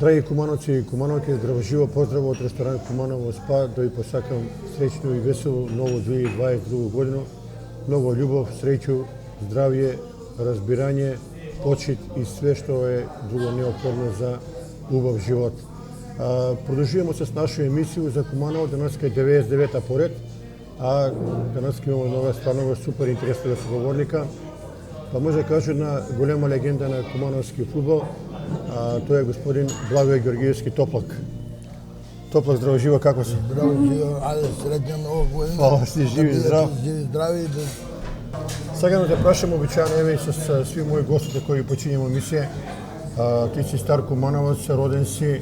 Драги кумановци и кумановки, здраво живо поздрав од ресторан Куманово СПА, да ви посакам среќно и весело ново 2022 година. Многу љубов, среќу, здравје, разбирање, почит и све што е друго неопходно за убав живот. Продолжуваме с наша емисија за Куманово, денеска е 99-та поред, а денеска имаме нова стварно супер интересна соговорника. Па може да кажа една голема легенда на кумановски фудбал, тој е господин Благој Георгиевски Топлак. Топлак, здраво живо, како си? Здраво живо, ајде среќна нова година. Фала, си живи и здрав. Живи здрави и Сега да те прашам обичајано, еве и со сви мои гости кои почињаме емисија. Ти си стар кумановец, роден си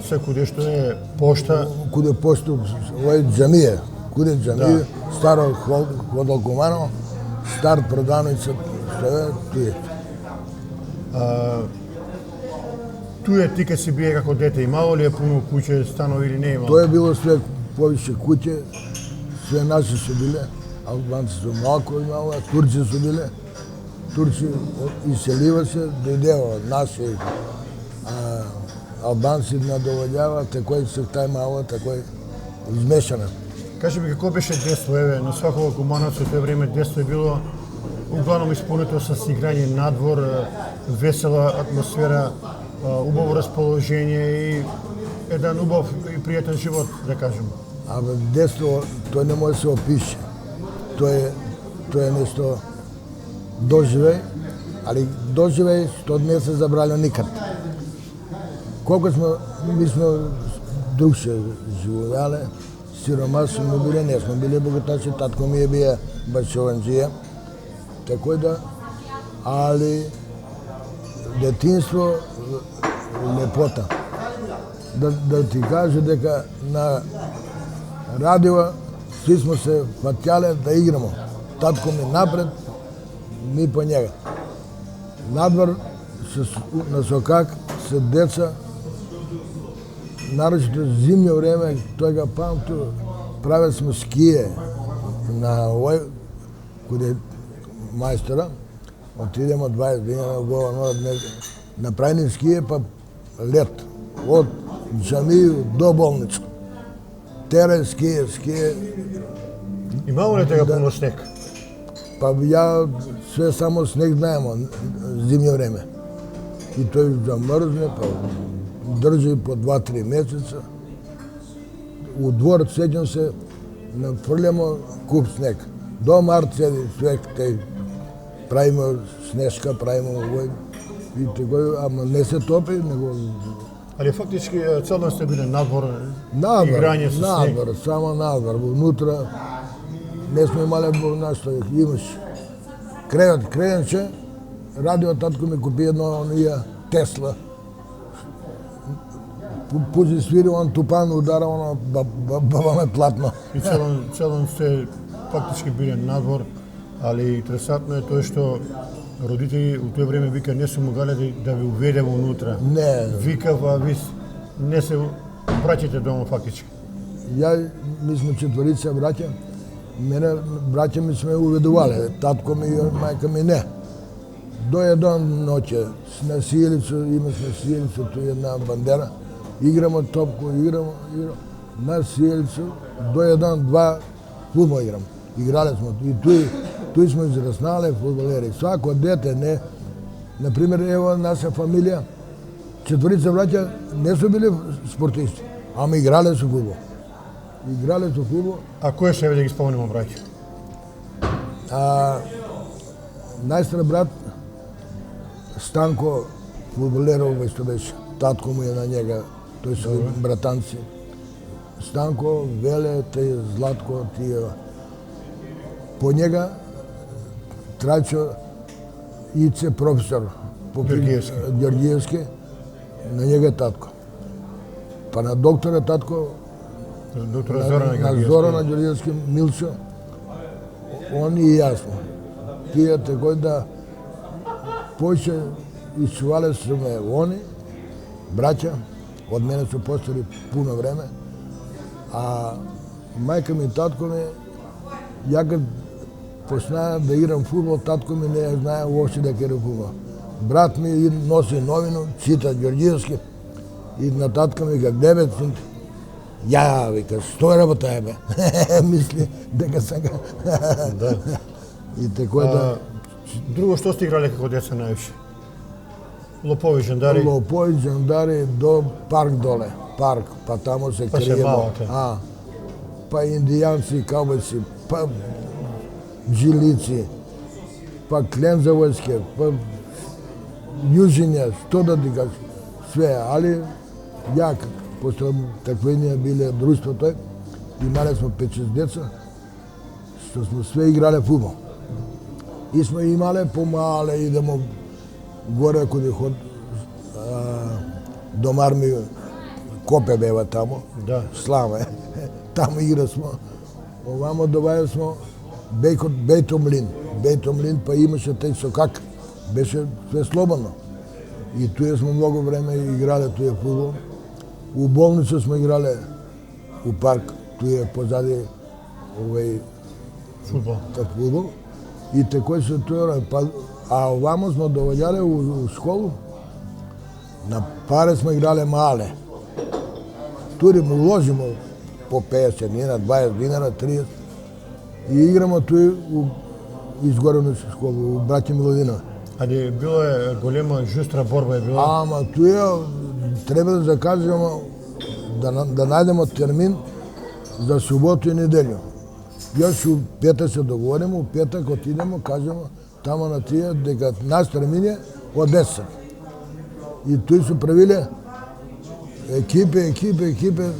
се куде што е пошта. Куде пошта, овој џамија, куде џамија, старо ходол Куманово, стар продавница, што е туе. Туе ти кога си бие како дете, имало ли е пуно куќе, станови или не имало? Тоа е било све повише куќе, све наши се биле, албанци се малко имало, турци се биле. Турци иселива се, дојдева од наши, албанци надоволјава, такој се тај мало, такој измешана. Кажи ми како беше детство, еве, на свакого кумановца тој време детство е било углавном исполнето со играње надвор, весела атмосфера, убаво расположение и еден убав и пријатен живот, да кажем. Абе, детство, тоа не може да се опише. Тоа е нешто доживеј, али доживеј што не се забравлja никад. Колку ми сме другше живеале, сиромасни сме биле, не сме биле богатачи, татко ми е бие башованџија, такој да, али детинство лепота. Да ти кажа дека на радио сви сме се фатјале да играмо. Татко ми напред, ми по njega. Надвор на сокак се деца, нарочито зимно време, тој га памту, праве сме ские на овој, куде мајстора, отидемо 20 дена го направени ские, па лет, од џамију до болница. Тере ские. Имало ли тега пуно снег? Па ја све само снег знаемо, зимно време. И тој замрзне, па држи по 2-3 месеца. У двор, сеќам се, нафрлемо куп снег. До март седи све, правиме снежка, правиме овој. И тој, ама не се топи, него... Али фактички целно сте биле надвор, играње со снег. Надвор, само надвор. Внутра не сме имале нашто, имаш крејанче, радио татко ми купи едно онија Тесла. Пузи свири, он тупан удара, оно баба ме платно. И целон сте фактички биле надвор, али интересантно е тоа што родители у тој време вика не се могале да ви уведеме унутра. Не. Викава, ви не се враќате дома фактички. Ми сме четворица браќа. Мене браќа ми сме уведувале, татко ми и мајка ми не. До еден ноќе на сијелицу, имаме сијелицу, тој една бандера, играмо топку, играмо, на сијелицу, до 1-2 фудбал играмо. Играле сме, и туј сме израснале фудбалери. Свако дете, не. Например, ево наша фамилија, четворица браќа не су били спортисти, ама играле со фудбал. Играле со фудбал. А кој се еве да ги спомнимо браќа? Најстар брат Станко фудбалеров што беше. Татко му е на njega, тој се братанци. Станко, Веле, тој Златко, тие. По njega Трачо Ице професор Георгиевски, на njega татко. Па на доктора татко, Доктора Зорана Георгиевски, Милчо, он и јасно. Тие такој да поќе исчувале се ме они, браќа, од мене се постари пуно време, а мајка ми и татко ми, ја кад почнаа да играм фудбал, татко ми не знае уопште дека игра фудбал. Брат ми носи новину, чита Георгиевски, И на татка ми вика, где бе, син? Ја, вика, што работа е, бе? Мисли дека сега... Да. И тако да... Друго што сте играле како деца највише? Лопови, жандари? Лопови, жандари до парк доле. Парк, па тамо се Па се криемо. мавате. Па индијанци, каубојци, па джилици, па клензавојски, па јужиња, што да ти кажа, све. Али ја, после таквенија биле друштвото, имале сме 5-6 деца, што сме све играле фудбал. И сме имале помале, идемо горе каде ход домар ми Копе бева тамо, Да. Слава е. Тамо игра смо. Овамо доваја смо Бејтомлин. Бејтомлин па имаше теј сокак. Беше све слободно. И туе смо многу време играле туе фудбал. У болница смо играле у парк, туе позади овој Фудбал. фудбал. И такој се туе, а овамо смо доваѓале у школу. На паре смо играле мале. Тури му уложимо по 50 динара, 20 динара, 30. И играмо туи у изгорена школа, у браќа Милодина. Аде било е голема жустра борба е била. Ама туе треба да закажеме да најдемо термин за суботу и неделју. Јас у петак се договориме, у петак отидемо, кажемо тамо на тие дека наш термин е од 10. И тој се правиле екипе,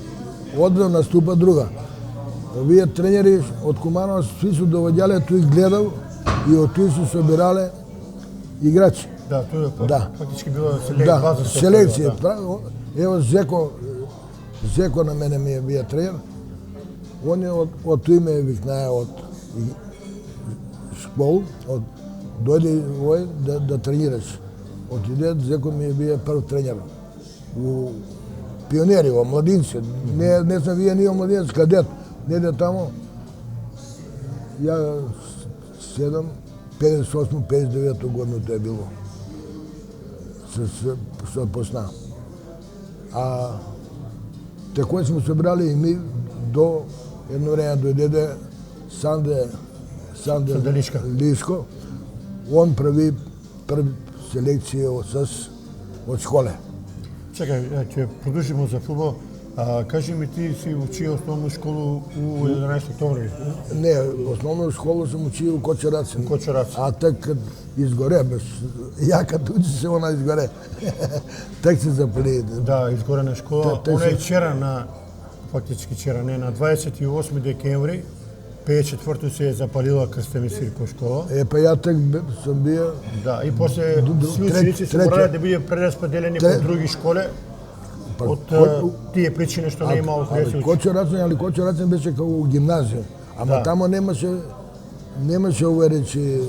одна наступа друга. Овие тренери од Куманова сви се доваѓале, тој гледал и од тој се собирале играчи. Да, тоа е Да. фактички било селекција. Да, база се селекција. правила, Ево Зеко на мене ми е бија тренер. Он е од тој ме викнае од школ, дојде овој да тренираш. Отиде, Зеко ми е бија прв тренер. У пионери, во младинци. Не сме вие ние младинци, кадет. Неде тамо. Ја 58-59 година тоа е било. Се посна. А такој сме собрали и ми до едно време дојде Санде Лишко. Он прави први селекција од школе. Чекај, ќе продолжиме за фудбал. Кажи ми, ти си учио основна школу у 11 октомври? Не, основна школа сум учио у Кочерацин. Кочерацин. А так кад изгоре, ја кад учи се она изгоре. Так се запали. Да, изгорена школа. Она е вчера фактички вчера, не, на 28 декември 54-то се е запалила Крстени Сирко школа. Па ја так сум бија. Да, и после сви ученици се морале да биде прераспределени по други школе. Од тие причини што не имало каде се учи. Кочерацин беше како гимназија. Ама тамо немаше овој речи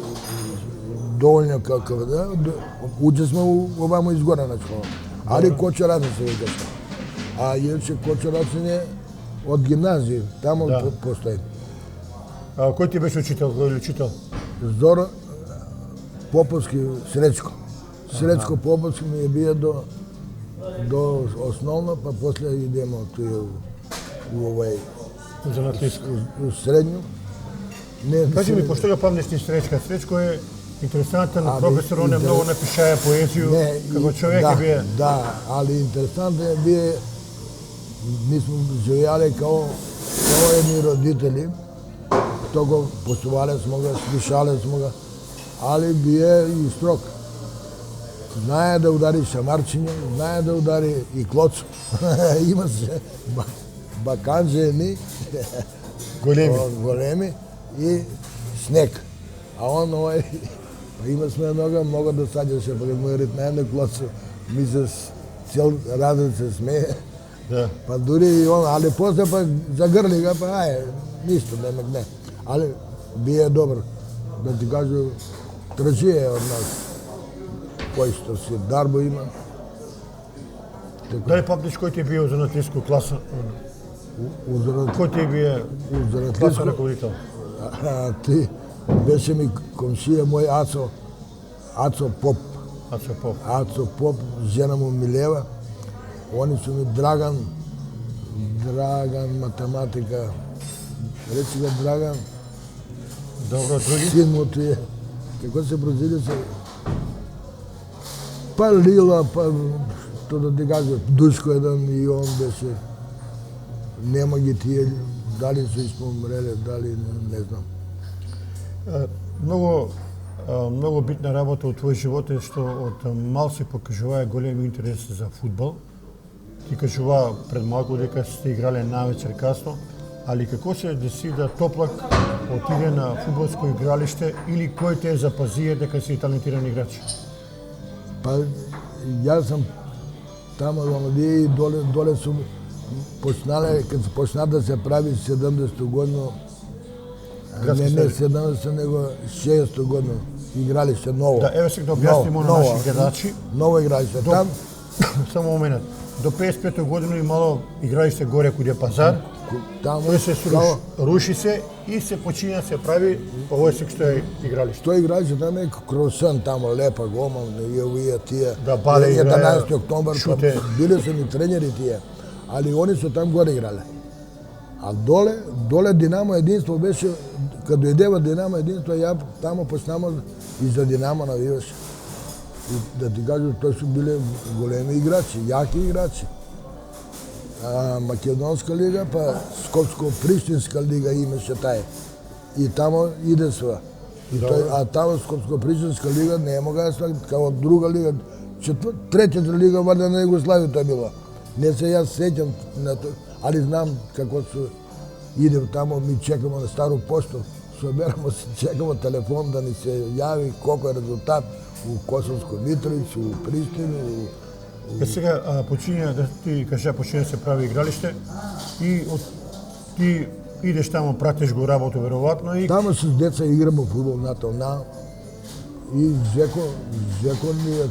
доволно какав, да. Учи сме овамо изгорена школа. Али Кочерацин се викаше. А иначе Кочерацин е од гимназија, тамо постои. Кој ти беше учител, кој учител? Зора Поповски, Сречко. Сречко Поповски ми е бија до основно, па после идемо тој у овој Занатлиско. у средњу. Кажи ми, пошто го памнеш ти Сречка? Сречко е интересантен професор, он е многу напишаја поезију, како човек е бие. Да, али интересантен е бие, ми сме живеале као едни родители, што го почувале смо го, слушале смо го, али бие и строг. Знае да удари шамарчиња, знае да удари и клоцо. Има се баканџени, големи и снег. А он овај, има сме много да саѓаше, па му рит на едно клоцо, ми се цел разред се смее. Да. Па дури и он, али после па загрли ga, па ништо, не. Али бие добар, да ти кажу, трчие од нас. Кој што си Дарбо има. Дали памтиш кој ти е био занатлиско класа? Кој ти е био класа раководител? Ти беше ми комшија мој Ацо Поп. Ацо Поп. Ацо Поп, жена му Милева. Oni su mi Dragan matematika, reci ga Dragan, Dobro, други? sin mu ti je, kako se prozivio se, pa Lila, pa to da ti kažem, Duško jedan i on беше, nema ги тие, дали su изпомрели, дали не знам. Много битна работа од твој живот е што од мал се покажува голем интерес за фудбал. Ти кажува пред малку дека сте играле навечер касно, али како се деси да Топлак отиде на фудбалско игралиште или кој те запазија дека си талентиран играч? Па јас сам тамо во Младија и доле сум почнале, кога почна да се прави 70 година, не 70, него 60 година, игралище ново. Да, еве сега да објаснимо на наши гледачи. Ново игралище. Там, само момент. До 55 година имало игралище горе куде пазар. Таму Тој се руши се и се почиња се прави овој сега што е игралиште. Тој игралище там е Кросен, тамо лепа гомал, и овие тие. Да, Бале играе, 11 октомбар, шуте. Биле се ни тренери тие, али они се там горе играле. А доле Динамо единство беше, кога дојдева Динамо единство, ја тамо почнама и за Динамо навиваше. И да ти кажам, тоа су биле големи играчи, јаки играчи. Македонска лига, па Скопско-Приштинска лига имаше тај. И тамо иде сва. А тамо Скопско-Приштинска лига не мога да свак, као друга лига, третата лига ваljda на Југославија била. Не се јас сеќам на тоа, али знам како се идем тамо, ми чекамо на Стару пошту, соберамо се, чекамо телефон да ни се јави колко е резултат у Косовско Митровиќ, у Приштини, Сега почиња да ти кажа почиња да се прави игралиште и ти идеш тамо, пратиш го работу веројатно и тамо с деца играмо фудбал и Зеко ми е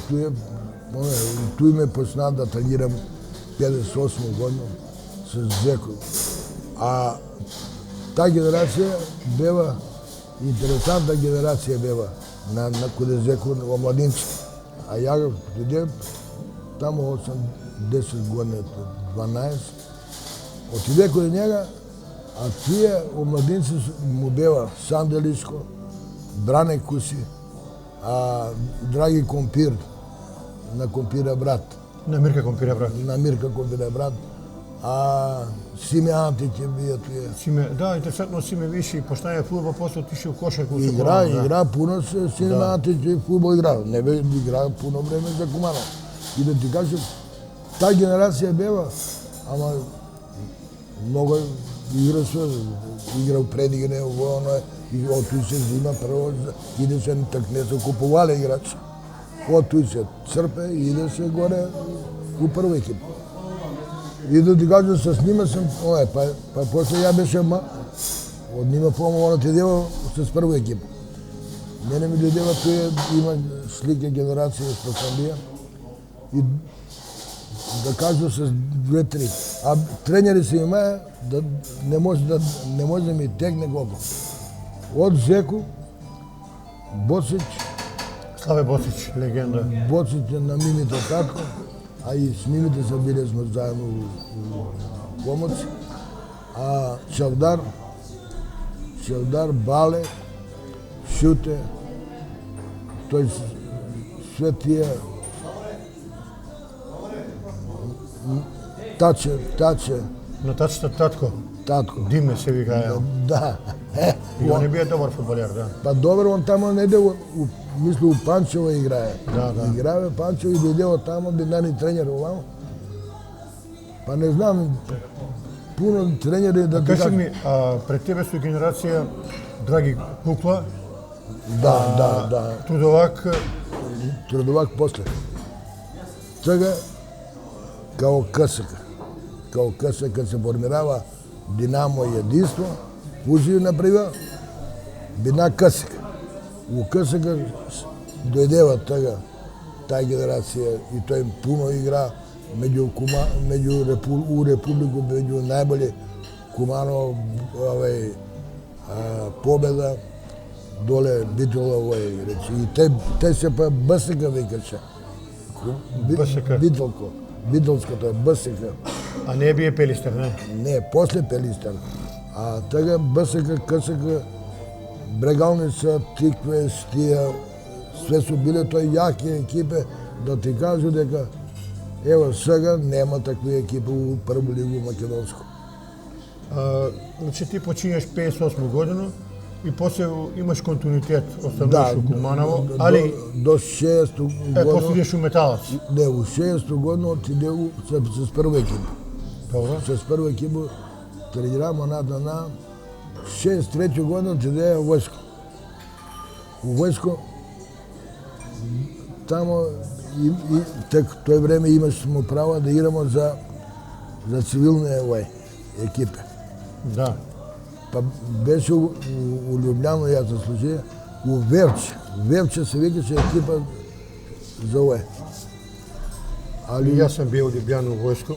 туј ме почна да тренирам 58 година с Зеко. А таа генерација бева интересантна генерација бева на куде Зеко во младинци. А ја додев тамо 8-10 години, 12, отиде кој njega, а тие омладинци му бева Санделишко, Бране Куси, Драги Компир, на Компира брат. на Мирка Компира брат. На Мирка Компира брат. Симе Антич е бија тие. Симе, да, интересантно Симе виши, почнаја фудбал, после отиши у кошарку. Игра пуно се Симе Антич и фудбал игра. Не бе игра пуно време за Кумана. И да ти кажам, таа генерација бева, ама много играл предигне, ово оно, и од тој се зима прво, иде се так не се купувале играчи. Од тој се црпе и иде се горе у прва екипа. И да ти кажам, с нима сам, па после ја беше од нима помало ти дева с прва екипа. Мене ми дојдева тој има слика генерација што сам бија. И да кажу с 2-3. А тренери се имаја да не може да ми тегне голко. Од Зеко, Боцич, Славе Боцич, легенда. Боцич на Мимите татко, а и с Мимите се биле сме заедно у Комоци. А Чавдар, Бале, Шуте, тој све тие Таче. На тачата татко. Диме се викаја. Да. И он не бија добар фудбалер, да. Па добар, он тамо не иде, мисли у Панчево играе. Да. Играе Панчево и дојде тамо, би нани тренер овамо. Па не знам, пуно тренери да... Кажи ми, пред тебе су генерација Драги Кукла. Да. Трудовак после. Сега, као КСК се формирава Динамо и единство, фузија направила, бина КСК. У КСК дојдева таа генерација и тој пуно игра меѓу Републику, меѓу најболи Куманово, Победа, доле Битола, речи. И те се па БСК викаше. БСК. Битолко. Виделската, БСК. А не бие Пелистер, не? Не, после Пелистер. А тага БСК, КСК, Брегалница, Тикве, Стија, све су биле тој јаки екипе, да ти кажу дека ево сега нема такви екипи у прву лигу македонско. Значи ти почињаш 58 година и после имаш континуитет, остануваш у Куманово, али до 6 година. после идеш у Металац. Не, у 6 година отиде с прва екипа. Добро. С прва екипа тренирамо на 6-3 година отиде у војско. У војско тамо и тој време имашме право да играмо за цивилни екипи. Да. Па беше у Лјубљано, јас се случаја, у Вевче. Вевче се викаше екипа за овој. И јас сам бил у Лјубљано у војско.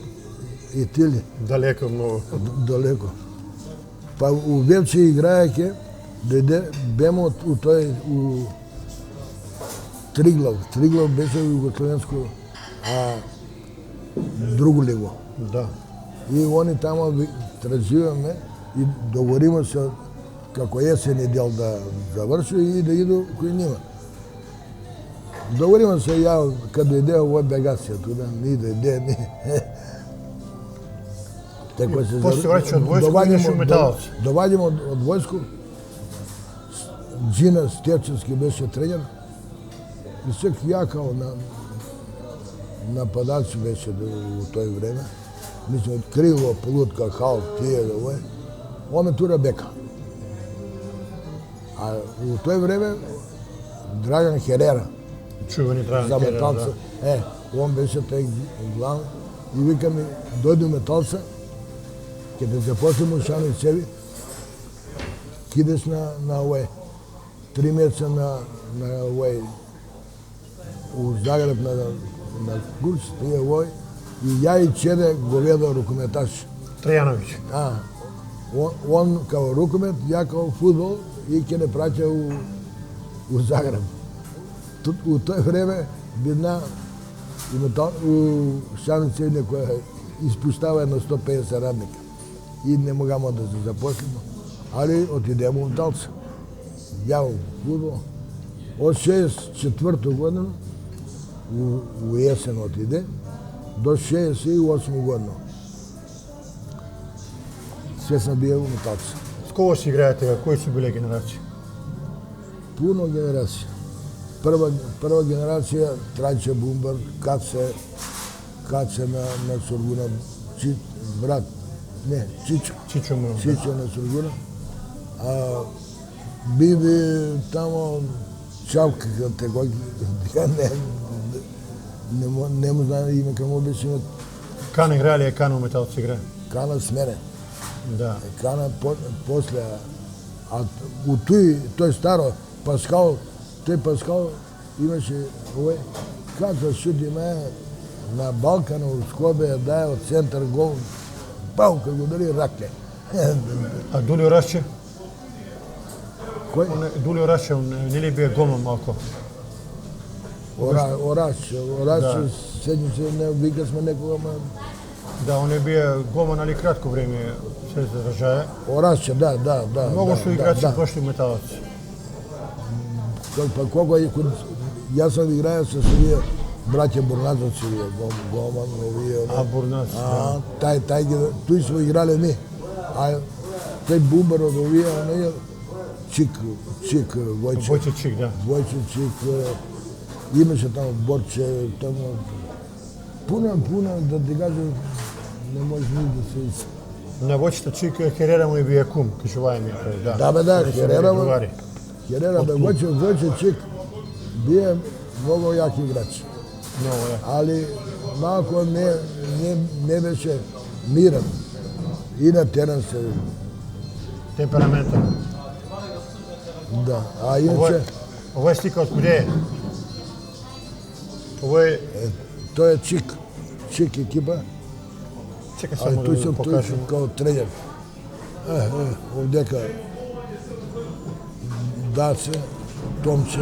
И ти ли? Далеко многу. Далеко. Па у Вевче играеќе, беме у тој, у Триглав. Триглав беше југословенско, а другу лиго. Да. И они тамо траживаме и договориме се како есени дел да заврши и да иду кој нима. Договориме се ја каде иде овој бегација туда, ни дојде, ни... Така се После враќаш од војско и идеш у Металац. Доваѓаме од војско, Джина Стечевски беше тренер и сек ја као нападач беше у тој време. Мислам, крило, полутка, халф, тие, овој. Он ме тура бека. А у тој време Драган Херера, Чувани Драган за Херера, Металца, он беше тој главен и вика ми, дојди у Металца, ќе те запослим у Шани Цеви, кидеш на овој, 3 месеца на овој, у Загреб на курс, тие овој, и ја и Чеде говеда рукометаш. Трајановиќ. Он као рукомет, ја као фудбал и ќе не праќа у Загреб. У тој време бидна у Шанице некоја испуштава едно 150 радника. И не могамо да се запослимо, али отидемо у Талца. Ја у фудбал. Од 64 година у есен отиде, до 68 година. Све сам бил у Металца. С кого си играете, кои су биле генерации? Пуно генерација. Прва генерација Трајче Бумбар, Каце на Сургуна, брат, не, Чичо. Чичо му. Чичо на Сургуна. Биби тамо Чавка, кој не му знае име каму беше име. Кана играли, Кана у Металац игра. Кана с мене. Да. Кана после, а у тој старо, Паскал, тој Паскал имаше овој, како шути ме на Балкана у Скобе, дај од центар гол, пау, како го дали раке. А Дулио Расче? Кој? Дулио Расче, не ли бие голман малко? Ораче, седнице, не вика сме некога, ма... Да, он е бие голман, али кратко време се заражае. Ораче, да. Многу су играчи прошли у Металац. Па кога јас сам играја со овие браќа Бурназовци, голман, овие... А, Бурназ, да. Тој сме играле ми. А тој Бумбар од овие, оние, Чик, Војче. Војче Чик, да. Војче Чик, имаше тамо Борче, тамо... Пуна, да ти кажам, не може ни да се... На Војчето Чик Херера му и бие кум, кажувај ми. Да, Херера, Војче Чик бие многу јак играч. Много јак. Али малко не беше мирен. И на терен се... Темперамента. Да, а иначе... Ова е слика од куде е? Ова е... Тој е Чик екипа. Чека Али само да тој ви сум покажем. као тренер. Овдека Даце, Томче.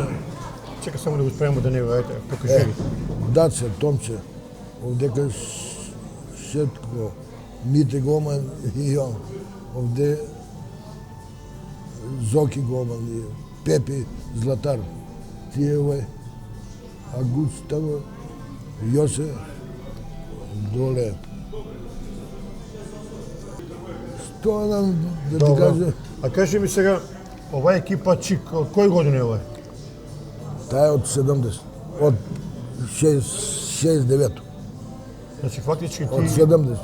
Чека само да го спремемо да не го, ајде, покажи ги. Даце, Томче, Овдека Шетко, Мите Гоман и он. Овде Зоки Гоман и Пепи Златар. Тие Агуставо, Јосе, доле. Што да ти Добро. кажа, А кажи ми сега, ова екипа Чик, од кој година е ова? таа е од 70, од 69, Значи фактички од ти 70.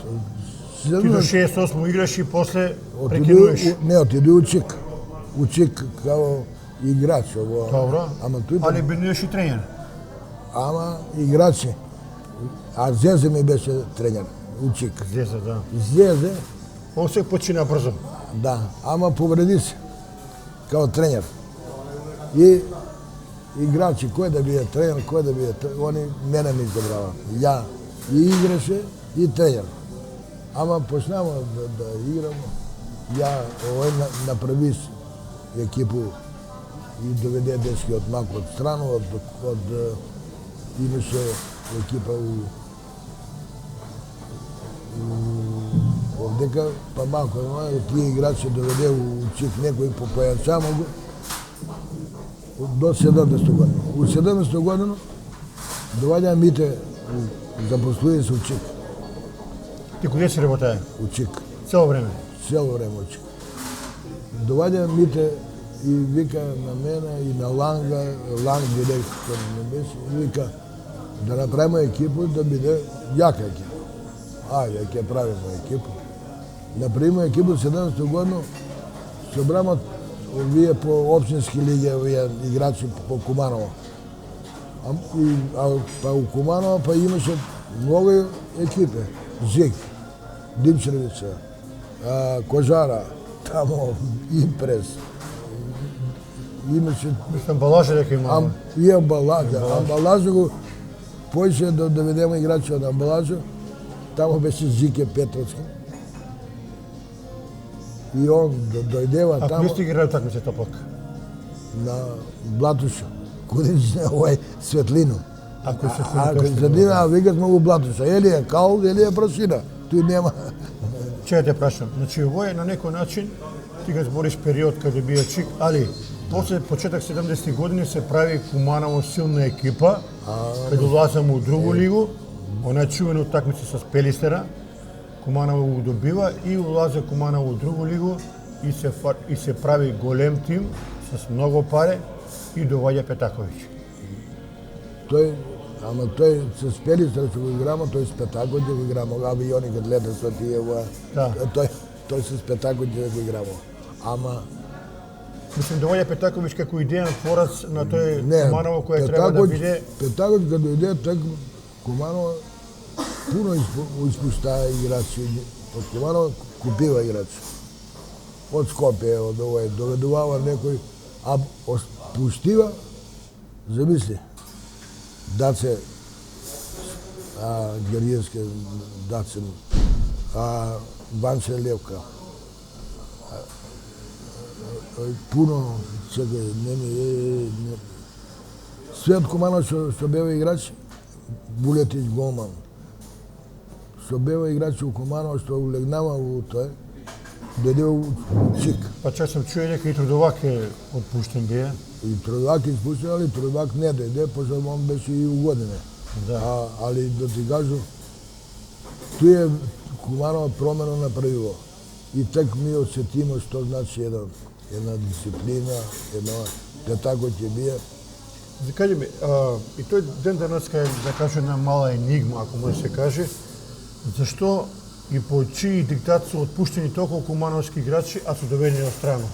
до 68 играш и после Отиду, прекинуваш. не, отиду у Чик. У Чик као играч. Добро. Ама тој Али бенуваш и тренер. Ама играчи. А Зезе ми беше тренер. У Чик. Зеза, да. Зезе, Он се почина брзо. да, ама повреди се. Као тренер. И играчи, кој да биде тренер, кој да биде тренер, они мене ми избрава. Ја и играше и тренер. Ама почнава да играмо. Ја овој направи екипу и доведе дечки од малку од страна, имаше екипа овдека, па малку тие играчи доведе у Чик некој појачамо го до 70 година. У 70 година доваѓа Мите запослуи се у Чик. Ти каде си работае? У Чик. Цело време. Цело време у Чик. Доваѓа Мите и вика на мене и на Ланга, Ланг директор не беше, и вика да направиме екипу да биде јака екипа. Ајде, ќе правиме екипу. Направиме екипу 70 година, собрама овие по општински лиги, овие играчи по Куманово. Па у Куманово па имаше многу екипи. Зик, Димчевица, Кожара, тамо Импрес. Имаше Мислам, Балажа дека има. и Амбалажа. Амбалажа го поише да доведеме играчи од Амбалажа. Тамо беше Зике Петровски. И он дојдева А тамо кој сте играли такмицата пак? на Блатуша. Кодичне овој Светлино. А кој се А кој Светлина, вика сме во Блатуша. Или е кал, или е прашина. Тој нема. Че те прашам, значи ово е на некој начин, ти го збориш период каде бија Чик, али после почеток 70 години се прави Куманово силна екипа, каде улазам у другу лигу, она чувена утакмица со Пелистера, Куманово го добива и улаза Куманово у другу лигу и се прави голем тим с многу паре и доваѓа Петаковиќ. Ама тој се спели што го играмо, тој с Петакот ќе го играмо, авиони кад лета со тие во. Да. Тој с Петакот ќе го играмо. Ама Мислам, доваѓа Петаковиќ како идејан творац на тој не, Куманово кој треба да биде. Петакот кога дојде, тој Куманово пуно испуштаа играчи. Од Куманово купива играчи. Од Скопје, од овој, доведувава некој, а пуштива, замисли, Даце, Гериевски, Дацен, Ванче Левка, пуно чекај, не. Свет Куманово што бева играч, Булетич голман. Што бева играч у Куманово што улегнава у тој, дојде у Чик. Па чак сам чуе дека и Трудовак е отпуштен бие. И Трудовак испуштен, али Трудовак не дојде, пошто он беше и у године. Да. Али да ти кажу, тој е Куманово промена направило. И тек ми осетимо што значи една дисциплина, така ќе бие. За кажи ми, и тој ден денеска е, да кажа, една мала енигма, ако може се каже, зашто и по чии диктат се отпуштени толку кумановски играчи, а се доведени од страна?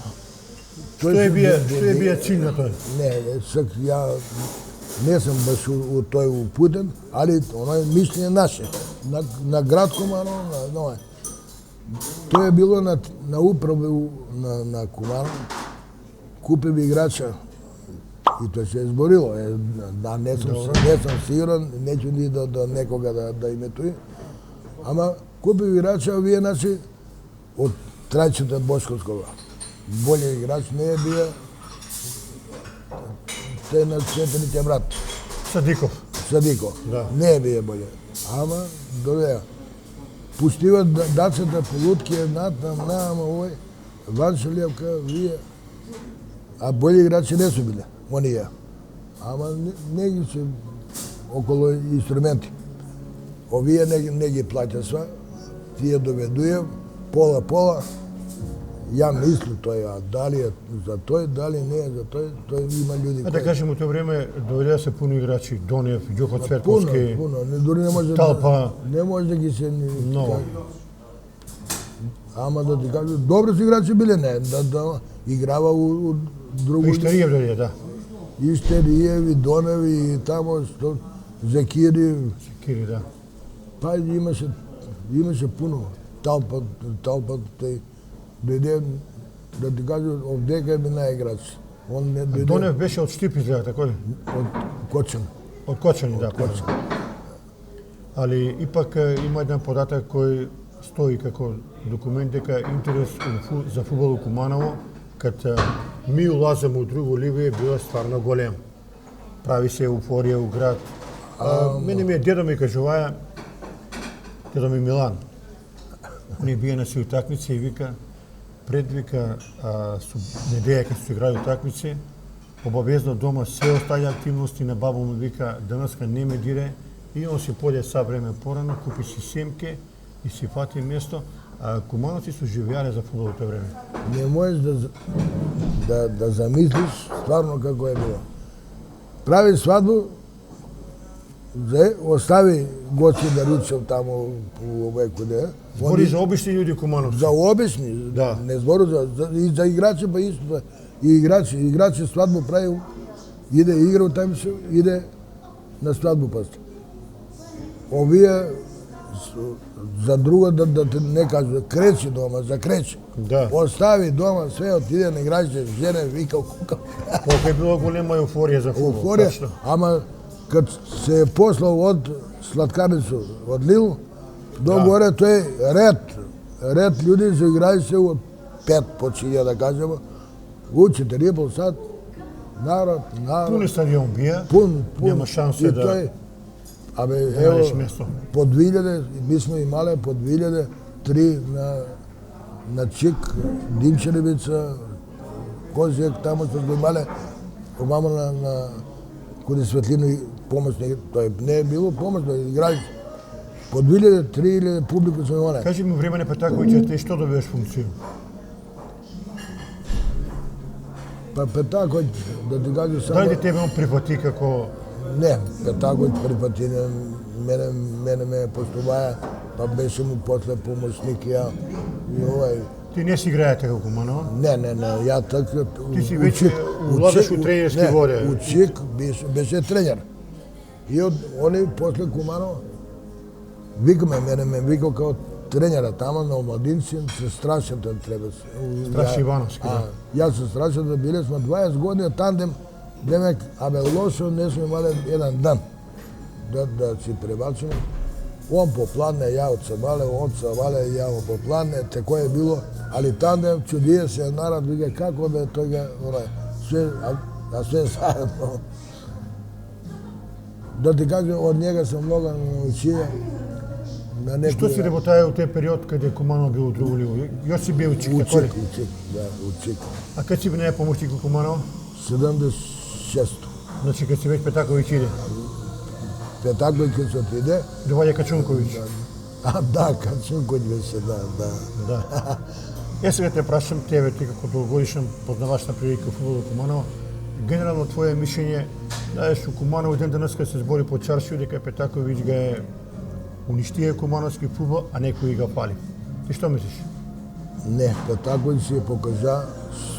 Што е бија cilj на тој? Не, сак ја не сум баш у тој упутен, али оној мислење наше, на град Куманово, на оној. Тоа е било на управа на Куманово, купи играча и тоа се изборило. Да, не сум сигурен, неќу ни до некога да иметуи. Ама купи играча, вие значи од Трајчето Бошковскога. Болje играч не е бија тој на Цветаните брат. Садиков. Садико. Да. Не е бија болje. Ама, довеа. Пустиват дацата по лутки, натам, овој, Ваншелевка, вие. А бољи играчи не су биле, оние. Ама не ги се околу инструменти. Овие не ги плаќа сва, тие доведуја, пола, ја мисли тој, а дали е за тој, дали не е за тој има луѓе А да кажем, у тоа време доведеа се пуно играчи, Донев, Ѓоко Цверковски, Пуно, дури не може Талпа. не може да ги се Много. Ама да ти кажу, добри се играчи биле, не, да играва у друго. Иштериев даде, да. Иштериеви, Доневи и тамо, Закири, Кири, да. па имаше пуно. Талпа, тој дојде, да ти кажу, овдека би наиграч. Он не дојде Донев беше од Штип изгледа, тако ли? од Кочан. Од Кочани, да. Али ипак има еден податак кој стои како документ дека интерес за фудбал у Куманово, кад ми улазаме у друго ливе, било стварно голем. Прави се еуфорија у град. Мене ми дедо ми кажуваја, дедо ми Милан, не бие на си утакмици и вика, предвика неделја кога се играју утакмици, обавезно дома се оставја активности на бабо му вика, денеска не ме дире, и он си поде са време порано, купи си семке и си фати место. Кумановци су живеале за фудбал тоа време. Не можеш да замислиш стварно како е било. Прави свадбу, остави Гоци Даричев таму у овој куде. Збори за обични луѓе Кумановци. За обични, Да. не збору и за играчи па исто. И играчи свадбу прави, иде игра у тамише, иде на свадбу после. Овие за друго да те не кажу, кречи дома, за кречи. Да. Остави дома, све отиде на играчи, жене, викал, кукал. Колко е било голема еуфорија за фудбал. Еуфорија, точно. ама кад се е послал од Сладкарницу, од Лил, до горе тој ред луѓе се играјше од 5 почиња да кажеме, у 4,5 сат, народ. Пуни стадион бија, Пун. нема шансе И да тој, абе, најдеш ево, место. по 2000, ми сме имале по 2003 на Чик, Димчеревица, Козјак, тамо што сме имале, овамо на куде Светлино помошни, тој не е било помошно, играјќи. По 2000-3000 публику сме имале. Кажи ми време Петаковиќ, ти што добиваш функција? Па Петаковиќ, да ти кажу само... Дали тебе он прифати како... Не, Петаковиќ прифати, мене ме постуваја, па беше му после помошник ја и овај. Ти не си играете како Куманово? Не, ја така... Ти си веќе владаш у тренерски воде. Не, Учик беше тренер. И они после Куманово, викаме, мене ме викал као тренера тама на омладинци, се страшната треба. Страши Ивановски, да. Јас се страшната, биле сме 20 години тандем, демек, абе лошо не сме имале еден дан да си пребачиме. Он попладне, ја од Сабале, он Сабале, ја од попладне, тако е било, али тандем чудие се народ, вика како бе тој све, а све заедно. Да ти кажа, од njega сам много научија. Што си работаја у тој период каде Куманово бил у друго ливо? Још си бил учик, тако ли? Учик. А кад си бил помошник у Куманово? 76-то. Значи кад си веќе Петаковиќ иде. Петаковиќ се отиде. Доваѓа Качунковиќ. Да, Качунковиќ беше, да. Да. Јас сега те прашам тебе, ти како долгогодишен познавач на прилика фудбал у Куманово, генерално твое мишење, знаеш, у Куманово ден денеска се збори по чаршију дека Петаковиќ га е уништија кумановски фудбал, а некој га пали. Ти што мислиш? Не, Петаковиќ си покажа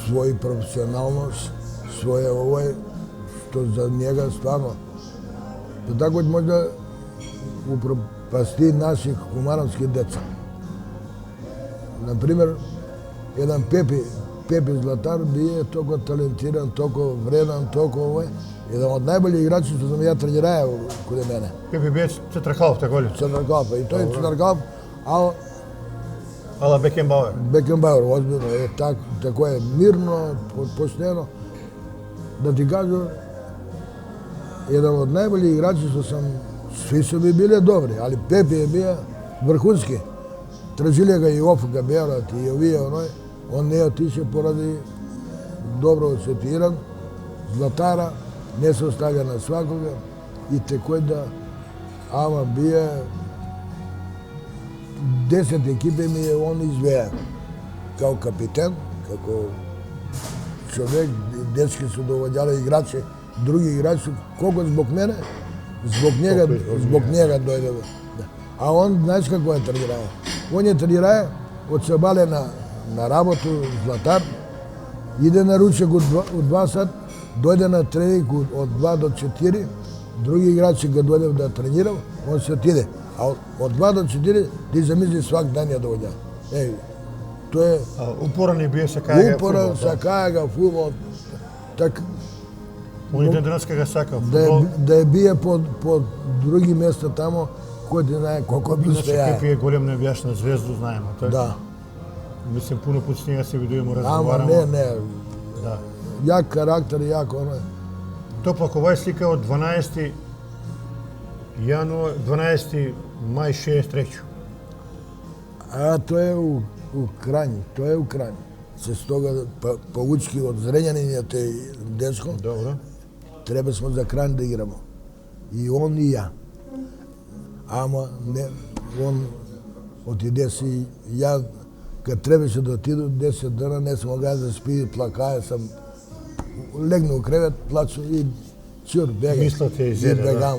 свој професионалност, своје овој, што за njega стварно. Петаковиќ може да упропасти наших кумановски деца. Например, еден Пепи Златар бие толку талентиран, толку вреден, толку овој, еден од најбољи играчи што сум ја тренираја каде мене. Пепи бие Цетракалов, тако ли? Цетракалов, и тој Цетракалов, Ала Бекенбауер. Бекенбауер, озбилно, тако е мирно, поштено. Да ти кажу, еден од најбољи играчи што Svi su bi bili dobri, ali Pepi je bio vrhunski. Tražili ga i Ofka Berat i ovije onoj. On nije otišao poradi dobro osetiran, zlatara, ne se ostavlja na svakoga i tekoj da ama bio 10 ekipe mi je on izveja kao kapiten, kako čovjek, dečki su dovođali igrače, drugi igrači su, koliko zbog mene, zbog njega dojde. A on, znaš kako je trenirao? On je trenirao od Sabale na rabotu, zlatar, ide na ručak u 2 sat, dojde na trening od 2 do 4, drugi igrači ga dojde da trenira, on se otide. A od 2 do 4 ti zamisli svak dan je dovođa. To je... Uporan je bio sa Kajaga futbol. Uporan sa Kajaga futbol. Tak, on je danas ga sakao. Da je bio po drugi mjesta tamo, ko ti zna koliko bi stojaje. Kakvi je golem nevjašna zvezdu, znajemo. Da. Mislim, puno put s njega se vidujemo, Ama razgovaramo. ne. Da. Jak karakter, jak ono. Топлак, ова е слика од 12. мaj 63. A to je u Kranju, Se stoga poučki od Zrenjanina te dečko, Dobro. treba smo za Kranj da igramo. I on i ja. Ама не, он отиде си, ја kad trebаше да отиду 10 дена, не съм могao да спи, плакая съм, легна у кревет, плачу и чур, бега. Мислата е изеде, и бегам,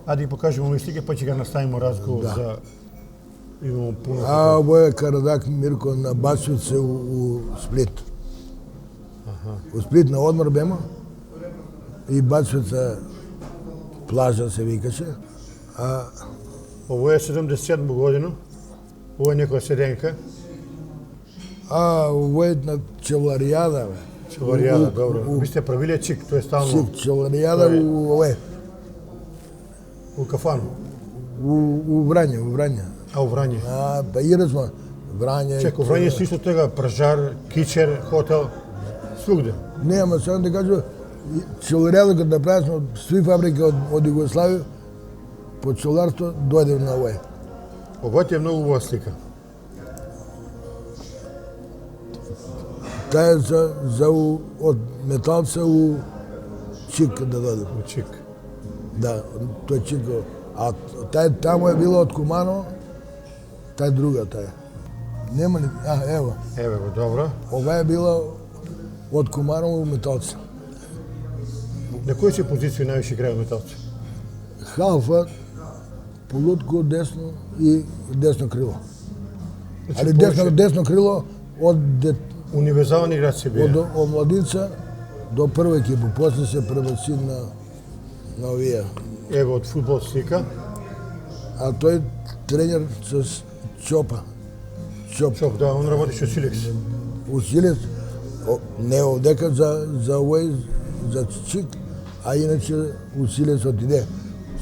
Ајде покажемо овие слики, па ќе го наставимо разговор за... Имamo puno... Ovo je Karadak Mirko na Bačvice u Split. U Split na odmor bemo i Bačvica plaža se vikаше. Ovo je 77 godinu, ovo je nekоја седенка. Ovo je na Čevlarijada. Čevlarijada, dobro. Vi ste pravili čik, to je stalno... Čik, Čevlarijada u kafanu. U Vranje. A u Vranje? Pa igrali smo Vranje. Čekaj, u Vranje su isto toga Pražar, Kičer, hotel, svugde. Nema, samo da kažu, Čevlarijada kad napravili smo svi fabrike od Jugoslavije, po čevlarstvo dojde na ovo. Ovo ti je mnogo ubava slika. Ta je od Metalca u Čik da dojde. U Čik. Da, to je Čik. A tamo je bilo od Kumanova, taj druga, taj. Nema ni, evo. Evo, dobro. Ova je bila od Kumanova u Metalca. Na koju si poziciju najviše igrao u Metalcu? Halfa, polutku, desno i desno krilo. Ali desno krilo od... Univerzalni igrač si bio? Od mladinca do prve ekipu. Posle se prebaci na ovija. Evo od futbol slika. A to je trener s Čopa. Čop, da, on работеше u Silex. U Silex, ne ovdeka za ovaj, za Čik, a inače u Silex otide.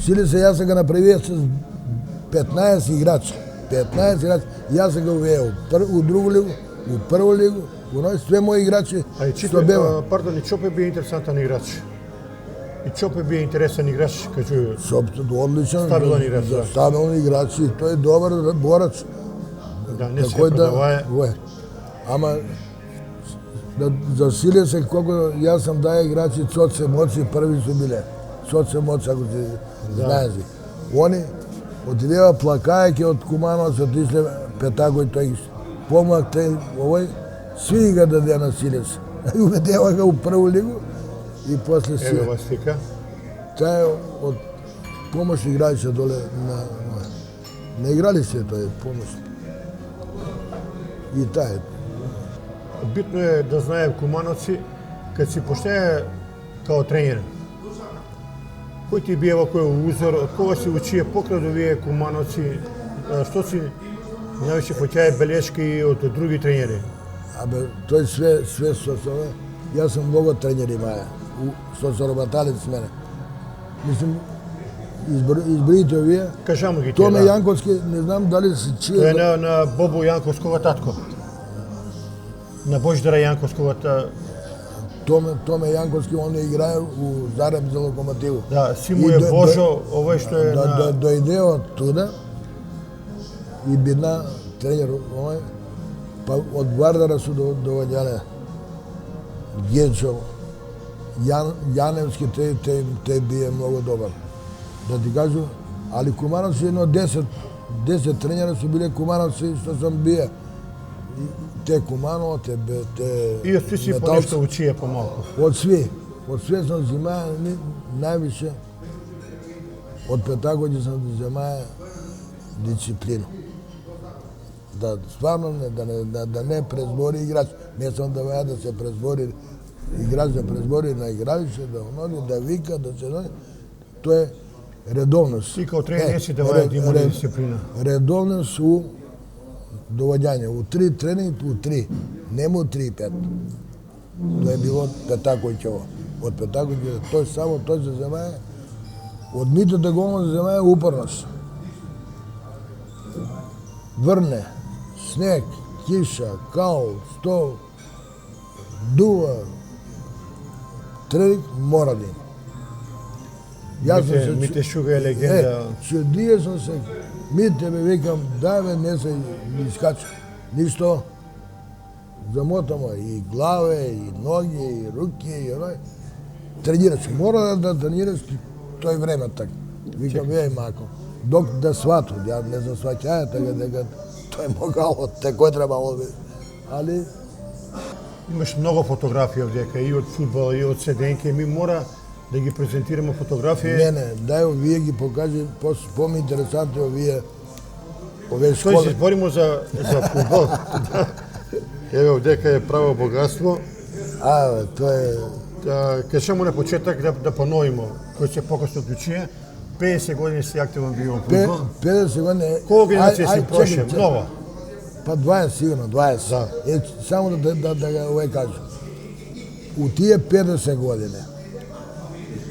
Silex ja sam ga napravio sa 15 igrača. 15 igrača. Ja sam ga uveo u drugu ligu, u prvu ligu, u novi, sve moji igrači što beva. Pardon, i Čop je bio interesantan igrač. I Čop je bio interesan igrač, kažu... Čop je odličan. Stabilan igrač, da. Stabilan igrač i to je dobar borac. Da, ne se prodavaje. Ama za Silex, koliko ja sam daje igrači Coce Moci, prvi su bile. Coce Moci, ako ti znaš. Oni otideva plakajke od Kumanova su otišli Petago i to ih pomak svi ga dade na Silex. Uvedeva ga u prvu ligu i posle sve. Evo ova slika. Ta je od pomoćnih igrača dole na igralište, to je pomoćno. I taj. Bitno je da знаем Кумановци, kad si pošteje kao trener, koji ti bio ovako uzor, od koga si učio pokradu vije Kumanovci, što si najviše počaje beleški od drugih treneri? To je sve sosove. Ja sam mnogo trenerima, što su robatali s mene. Mislim, izbrite ovije. Kažamo ги Tome Jankovski, ne znam da li se čije... To je na Bobu Jankovskog tatko. Na Božidara Jankovskog Томе Јанковски, он играе у Зареб за Локомотиву. Да, симо е Божо, овој што е на... Дојде од туда и бина тренер, овој, па од Вардара су доваѓале Гечо, Јаневски, те бие многу добар. Да ти кажу, али Кумановци едно 10 тренера су биле Кумановци што сам бие. Те Куманово, те И од си по нешто учие помалку. Од све сам взимаја највише, од петагоѓи сам взимаја дисциплину. Да стварно да не презбори играч, не сам да ваја да се презбори играч, да презбори на игралище, да оноди, да вика, да се ноди. Тоа е редовност. Ти као тренер не си да ваја да има дисциплина. Редовност у доваѓање, у 3 тренинг, у 3, нема у 3 и 5. Тоа е било Петакојќево. Од Петакојќево, тој се земаја, од митата голно се земаја упорност. Врне, снег, киша, као, стол, дува, тренинг мора да има. Мите Шуга е легенда. Чудија сум се, Мите ме викам, да бе, не се искача. Ништо, замотамо и главе, и ноги, и руки, и оној. Тренираш, мора да тренираш тој време така. Викам, еј мако, док да свату, ја не знам сваќаја така дека тој могало, кој требало би. Али... Имаш многу фотографии овдека, и од фудбал, и од седенке, ми мора да ги презентираме фотографии. Не, дај вие ги покажи, по-ми интересантно овие школи. Тој се зборимо за фудбал. Еве овдека е право богатство. Тоа е... Кажемо на почеток да поновимо, кој се покасно уклучија. 50 години си активен био во фудбал. 50 години... Колку генерација си прошел? Много. Па 20 сигурно, 20. Да. Само да ga овој кажу. У тие 50 години,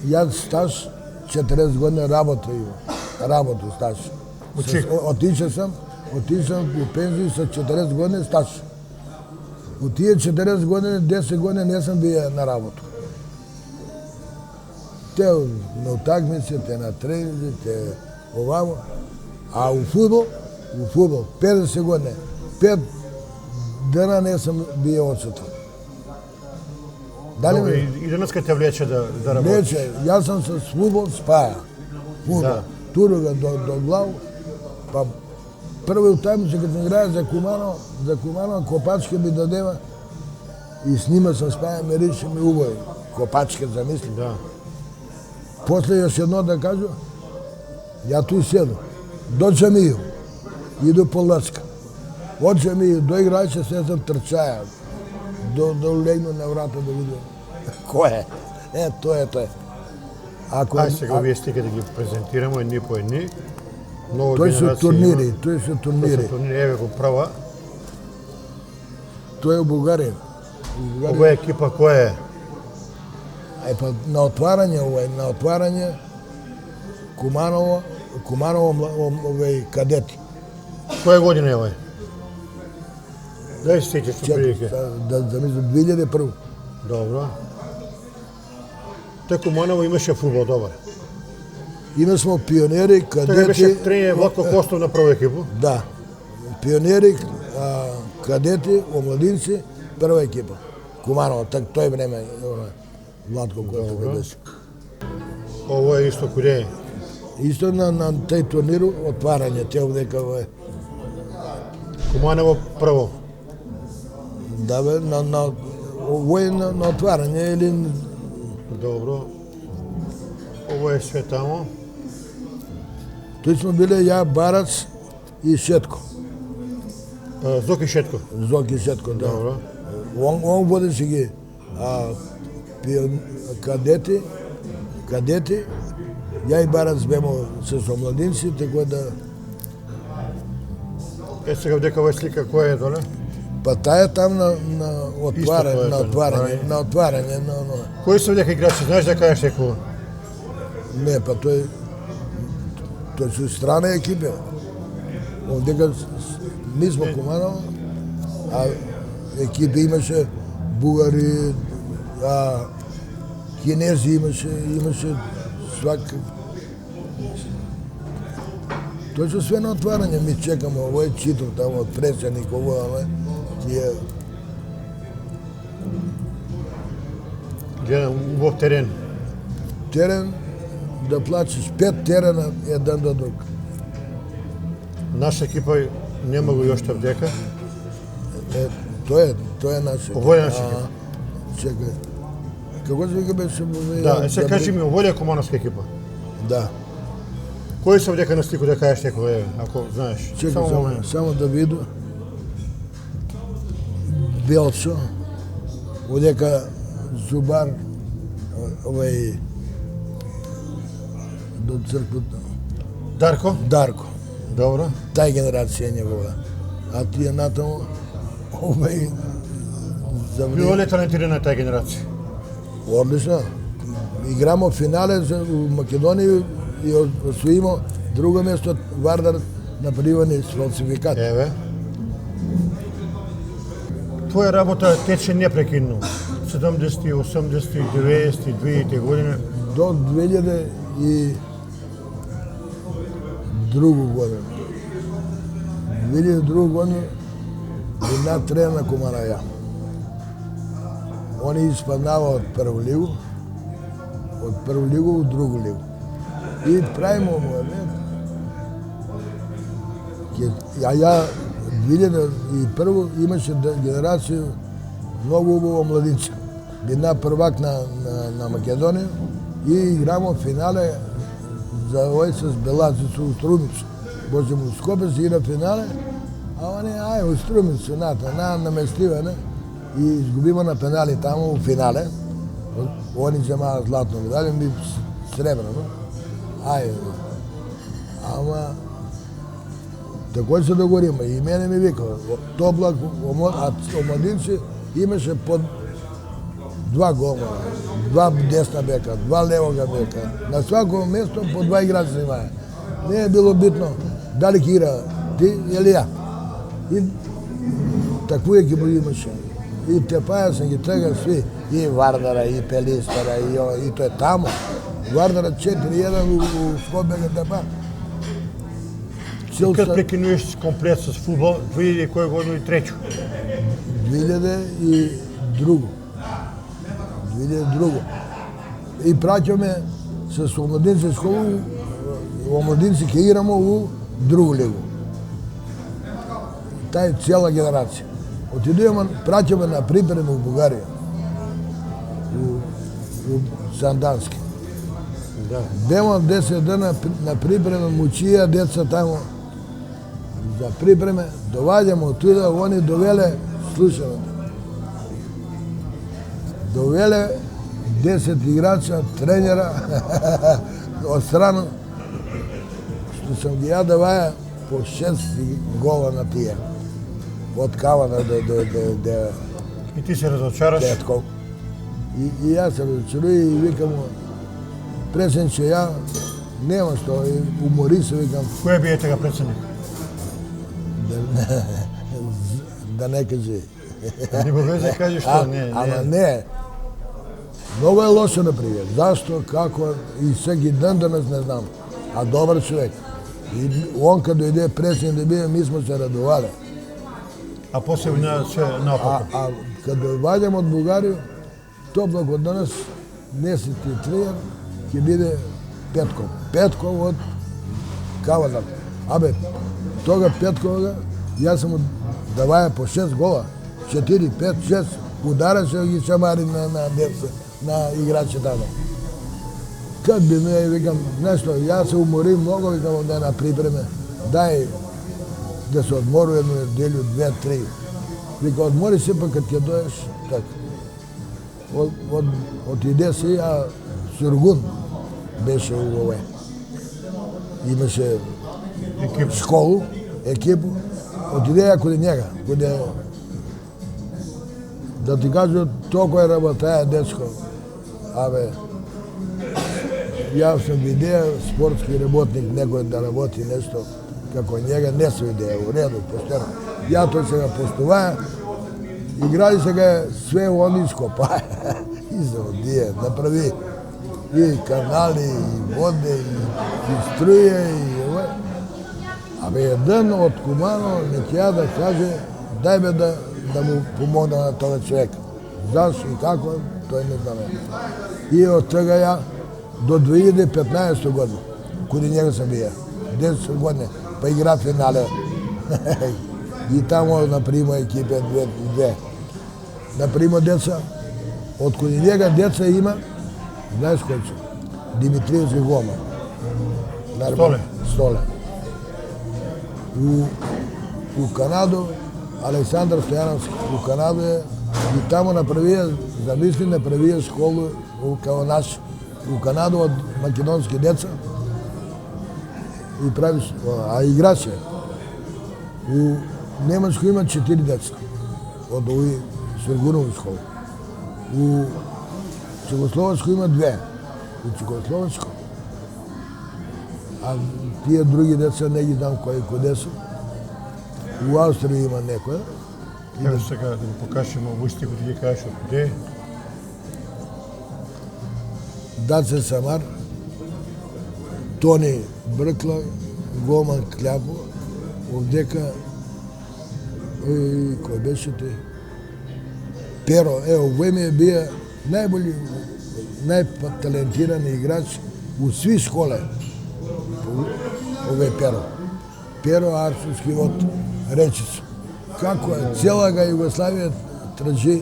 јас стаж 40 години работу стаж. Отишao sam u penziju sa 40 godina staž. U tije 40 godine, 10 godina nisam bio na работу. Te na utakmice, te na treninzi, te ovamo. A u fudbal, 50 godine, 5 dana nisam bio odsutan. I danas kad te vleče da работиш? Vleče, ja sam se s fudbal spaja. Fudbal. Turu ga do glavu, pa prve utakmice kad sam igrao za Kumano, Kopačke mi dodeva i s njima sam spaja, miriše mi uvoj. Kopačke, zamislim. Da. Posle još jedno da kažu, ja tu sjedu, do džamiju, idu po Lacka. Od džamiju do igrača sve sam trčaja, do legnu na vrata da vidim ko je. To je. Ajde сега вие стига да ги презентираме едни по едни. Тој се турнири, Еве го права. Тој е у Бугарија. Ова екипа која е? Па на отварање Куманово кадети. Која година е овој? Дај се сеќаш прилike. Да мислам 2001. Добро. Тој Куманово имаше фудбал добар. Има смо пионери, кадети... Тој беше тренер Владко Костов на прва екипа? Да. Пионери, кадети, омладинци, прва екипа. Куманово, тој време Владко Костов беше. Ово е исто куде? Исто на тај турнир отварање, те овдека е. Куманово прво? Да бе, ово е на отварање или... Добро. Ово е све тамо. Тој сме биле ја, Барац и Шетко. Зоки Шетко? Зоки Шетко, да. Добро. Он водеше ги кадети, ја и Барац бемо с омладинци, така да... Сега вдека ова слика која е доле? Па таа там на отварање. Кои се вдека играчи? Знаеш да кажеш некој? Не, па тој се страна екипе. Овдека ми сме Куманово, а екипи имаше бугари, Кинези имаше свак. Тоа се све на отварање, ми чекаме, ово е читов тамо од председник, ово тие. Гледам убав терен. Терен, да плачеш 5 терена еден до друг. Наша екипа нема го јошта дека. Тоа е наша. Ово е наша екипа. Чекај. Како се вика беше? Да, се кажи ми, ово е комановска екипа. Да. Кој се овдека на слику да кажеш некој, ако знаеш? Чекај, само да виду. Белчо, овдека Зубар, овај до црквата. Дарко. Добро. Тај генерација е негова. А тие натаму, овај Било ли талентирана таа генерација? Одлично. Играмо финале у Македонија и освоимо друго место Вардар направени с фалсификат. Еве. Твоја работа тече непрекинно. 70, 80, 90, 2000 години. До 2002 година. 2002 година бина тренер на Комараја. Они испаднава од прву лигу, у другу лигу. И правимо момент. А ја 2001 имаше генерација многу убаво младинци. Бина првак на Македонија и играмо финале за овој с Белазица у Струмица. Можеме у Скопје се игра финале, а они у Струмица наместиване и изгубимо на пенали таму у финале. Они земаа златно медалја, ми сребрено. Ама такој се договориме и мене ми вика, Тоблак, а омладинци имаше по 2 голмана, 2 десна бека, 2 левога бека. На свако место по 2 играчи се имае. Не е било битно дали ќе игра ти или ја. И такvu екипу имаше. И Тепаја се ги тега сви, и Вардара, и Пелистара, и тоа е тамо. Вардара 4-1 у Скопје Тепа. Кад прекинуваш комплет с фудбал, 2000 кој година и трето? 2002. И праќаме с омладинци школу, омладинци ќе играмо у другу лигу. Тај цела генерација. Отидуваме, праќаме на припрема у Бугарија. У Сандански. Да. Бемо 10 дена на припрема, мучија деца тамо за припреме, доваѓаме од туda, они довеле, слушаме, довеле 10 играча, тренера, од страна, што сам ги ја даваја по 6 гола на тие. Од Кавана до И ти се разочараш? Петков. И јас се разочаруј и викам, председниче, ја нема што, умори се, викам. Кој бие тега председник? Да не кажи. Не го везе кажи што не. Ама не. Много е лошо, например. Зашто, како, и всеки ден данас не знам. А добар човек. И он кад дојде председник да биде, ми смо се радувале. А после се наопако. А кад дојдем од Бугарија, Топлак од данас, не си ти тренер, ќе биде Петков. Петков од Кавадар. Абе, тога Петкова, јас сум даваја по 6 гола, 4, 5, 6, удараше ги шамари на деца, на играчи тамо. Кад би ме, викам, нешто, јас се уморим много, викам, онде на припреме, дај да се одмору едно неделю, 2, 3. Вика, одмори се, па кад ќе доеш, така. Отиде си, а Сургун беше у овој. Имаше школу, екипу, отиде ја кој njega, да ти кажу, толку е работаја дечко. Абе, ја сам видеа спортски работник, некој да работи нешто, како njega, не се видеа, у реду, поштено. Ја тој се га постуваја, играли се га све они скопаја. Izdao, gdje, napravi i kanali, i vode, i struje, i ovaj. A jedan od Kumano nek ja da kaže, daj me da mu pomogna na toga čovjeka. Zašto i kako, to je ne znam. I od toga ja do 2015. godine, kod njega sam bio, 10 godine, pa igra finale. I tamo naprimo ekipe dve. Naprimo djeca, od kod njega djeca ima, znaš koji su? Dimitrijević i Goma. Stole. U Kanadu, Aleksandar Stojanovski u Kanadu je i tamo napravio, zamislim, napravio školu kao naš u Kanadu od makedonske djeca i pravi, a igrač je. U Njemačkoj ima 4 djeca od ovih Svergunovu školu. U Čekoslovačkoj ima 2. U Čekoslovačkoj. A tije drugi djeca ne znam koje su. U Austriji ima neko. Evo сега да го покажемо войсите, които ги кажеш откъде. Даце Самар, Тони Бръкла, Гоман Кляпо, овдека, кой беше те? Перо, овој ми е бия най-талентиран играч у сви школе. Овој Перо. Перо Арцовски от Речица. Како е, цела га Југославија тражи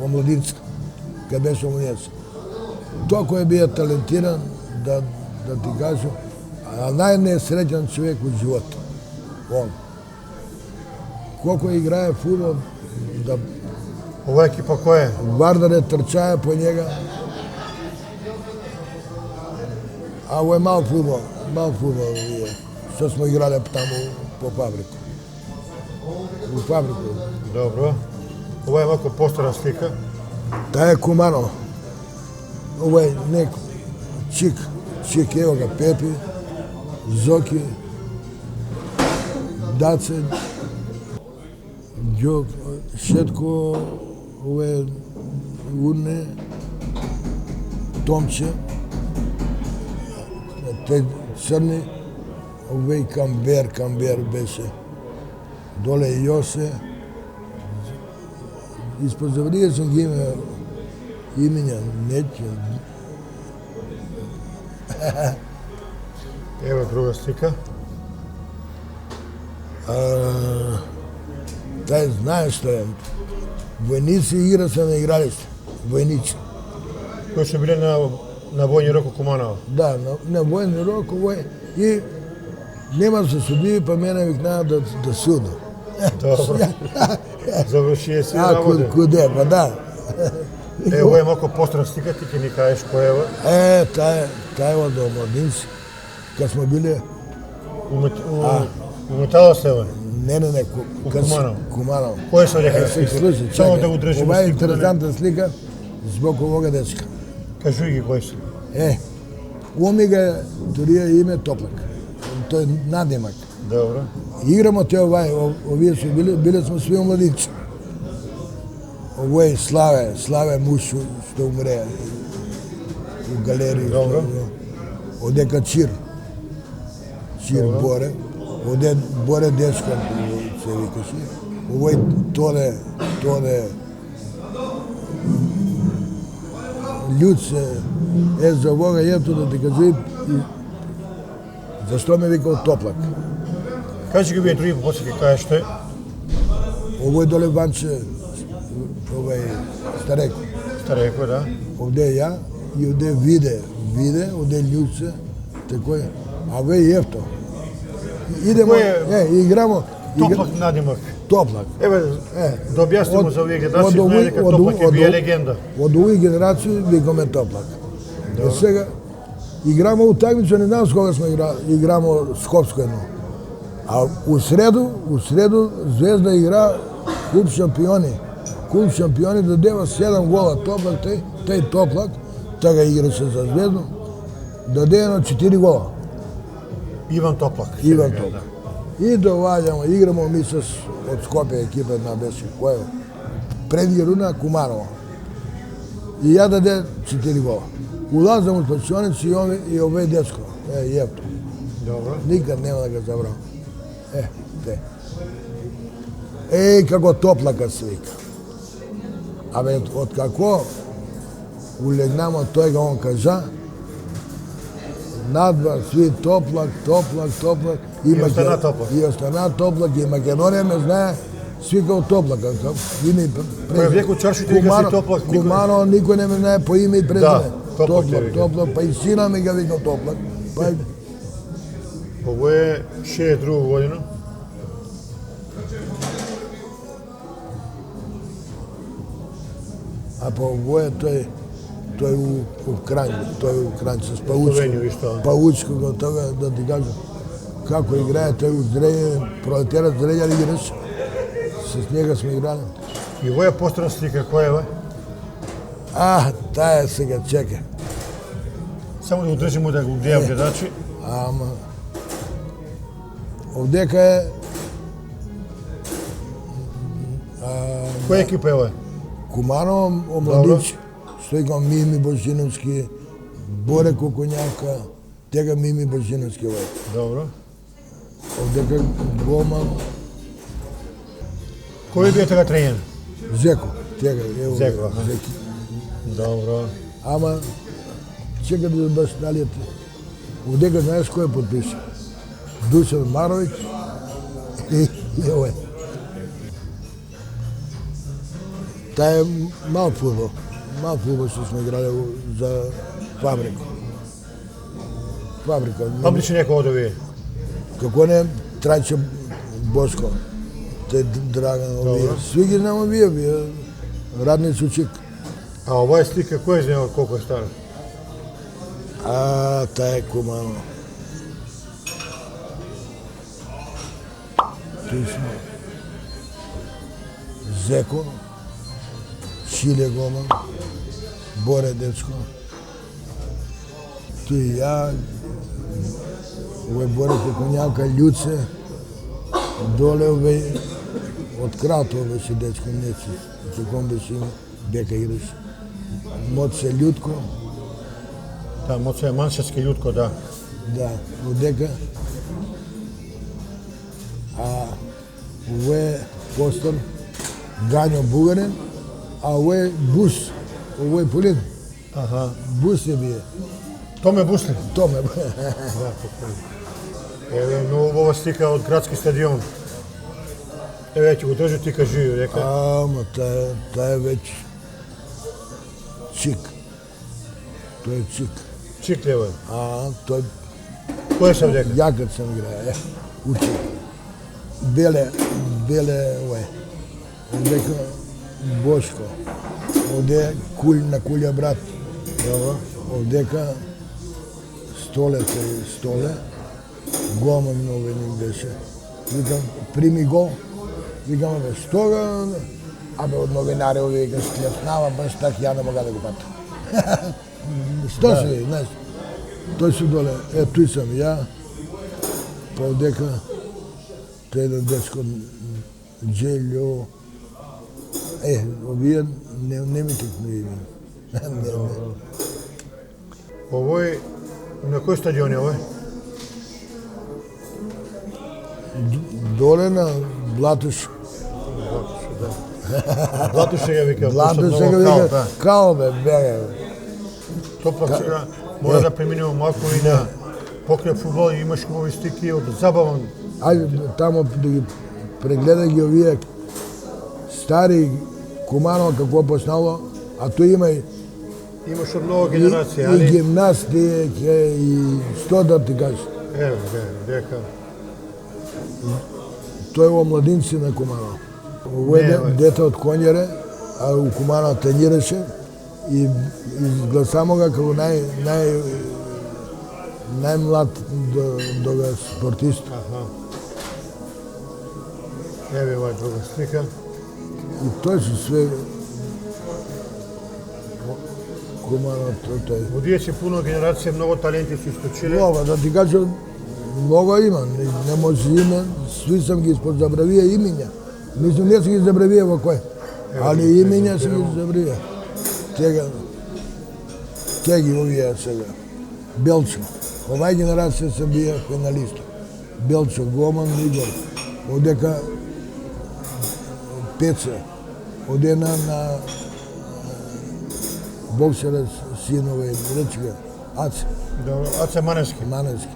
омладинска, кај беше омладинец. Токо е бия талентиран, да ти кажу, а најнесреќен човек од живота. Он. Колко играе фудбал, да... Ова екипа која е? Вардаре трчаја по njega. А ово е мал фудбал, што смо играле таму по фабрику. У фабрику. Добро. Ова е малко постара слика. Таа е Кумано. Ова е неко Чик, ево га Пепи, Зоки, Даце, Ѓок, Шетко, ова е Урне, Томче, те црни, ова и Камбер беше. Доле Јосе. Испод заврија сум ги имења, неќе. Ево друга слика. Тај знаеш што е. Војници игра се на игралиште. Војници. Кои се биле на војни рок у Куманово? Да, на војни рок, и нема се судиви, па мене викнаа да судам. Добро. Заврши си работа. Куде, па да. Ова е малко постара слика, ти ќе ни кажеш која е? Таа е од омладинци. Кад смо биле... У Метала Сева? Не. У Куманово? Куманово. Кој се дека слика? Слушай, Само да го држим ова е слика. интересантна слика због овога дечка. Кажуј ги кој се. Омига турија име Топлак. Тој е надимак. Добро. Играмо те овие су биле смо сви омладинци. Овој Славе муж што умре у галерија. Добро. Одека Чир Боре. Оде Боре дечка се викаше. Овој Тоне Љуце за овога ето да ти кажи зашто ме викал Топлак. Кажи ги вие други, после ќе кажеш што е. Овој доле Ванче, овој Стареко. Стареко, да. Овде ја и овде Виде, овде Љуце, такој. А ве Јефто. Идемо, играмо. Топлак надимак. Топлак. Еве, да објаснимо за овие гледачи, знае дека Топлак е бија легенда. Од овие генерации викаме Топлак. И сега играмо утакмица, не знам с кога сме играмо Скопско едно. А у среду Звезда игра Куп шампиони. Куп шампиони дадева 7 гола Топлак, тај Топлак, тага играше за Звезду, даде на 4 гола. Иван Топлак. И доваѓамо, играмо ми од Скопје екипа една беше, која предги руна Куманово. и ја даде 4 гола. Улазам у спасионицу и овој дечко, Јевто. Dobro. Никад нема да го забравам. Те. Како топлака се вика. Абе, од како улегнамо, тој го он кажа, надвор сви топлак. И остана топлак. И остана топлак, и Македонија ме знае сви као топлака. Име и Кој веќе чаршите вика си топлак, никој Кумано никој не ме знае по име и презиме. Да, топлак, па и сина ми ga викал топлак. Па Ово е 62 година. а по овој тој у Кранј, тој у Кранј с Словенију исто. Паучко, тога да ти кажам како играе тој у Зрење, Пролетарот Зрења ли играш? С njega сме играли. И во е пострана слика, која е ова? Таа сега чека. Само да го држимо да го гледам гледачи. Ама овдека е Која екипа е ова? Кумано, омладич, стојка Мими Божиновски, Боре Коконјака, тега Мими Божиновски овој. Добро. Овдека голман Кој бија тега тренер? Зеко, тега е Зеко, Зеки. Добро. Ама чека да баш дали овдека знаеш кој подпиша? Дусан Маровиќ и овој. Таа е мал фудбал. Мал фудбал што сме играли за Фабрика. Пабличи некој од овие? Како не, Трајче Боско, те Драган, овие. Сви ги знам овие, радници Чик. А оваа слика кој знае колку е стара? Таа е Кумано. Тој сме Зеко, Шиле голман, Боре дечко, тој ја, овој Боре Коконјака, Љуце, доле овој, од Крато беше дечко, неци, каком беше име, бека играш. Моце Љутко, Да, Моце е Маншевски Љутко, да. да, одека, овој е Постор, Гањо Бугарин, а овој е Бус, овој Полин, Аха. Бус е бие. Томе Бусли. Томе. Да, покој. Еве многу ова слика од градски стадион. Еве ќе го држи ти кажи, река. Ама таа е веќе Чик. Тој е Чик. Чик лево. Тој Кој се овдека? јакат сам играе, у Чик. Беле, овој. Овдека Бошко. Овде на Кулја брат. Добро. Овдека Столе, голман овој ни беше. Викам, прими гол. Викам, бе, што га... Од новинари овие га склеснава, баш так ја не мога да го патам. Што се, знаеш? Тој се доле, тој сам ја, па овдека тој еден дечко Джелјо, овие не ми текну име. Овој на кој стадион е овој? Доле на Блатуш. Блатуше ја вика. Блатуш сега вика, као бе, бега. Топла сега мора да преминеме малку и на покрај фудбал и имаш хубави стики од забаван. Ајде тамо да ги прегледај ги овие стари Кумано какво почнало, а тој има Имаш од нова генерација, и али? гимнастика и што да ти кажеш. Ево, дека. Тој е омладинци на Кумано. Овој е дете од Конјере, а у Кумано тренираше и изгласамо ga како најмлад до спортист. Еве ова друга слика. И тој се све Кумано тој. Овие се пуно генерација, многу таленти се исклучиле. Много, да ти кажам, много има, не може име, сви сам ги забравија имиња. Мислам, не се ги забравија во кој, али имиња се ги забравија. Тега, стратеги овие сега. Белчо. Оваа генерација се бија финалисти. Белчо, Гоман, Игор. Одека Пеца. Одена на боксерът синове, речка, Аце. Добро, Аце Маневски. Маневски.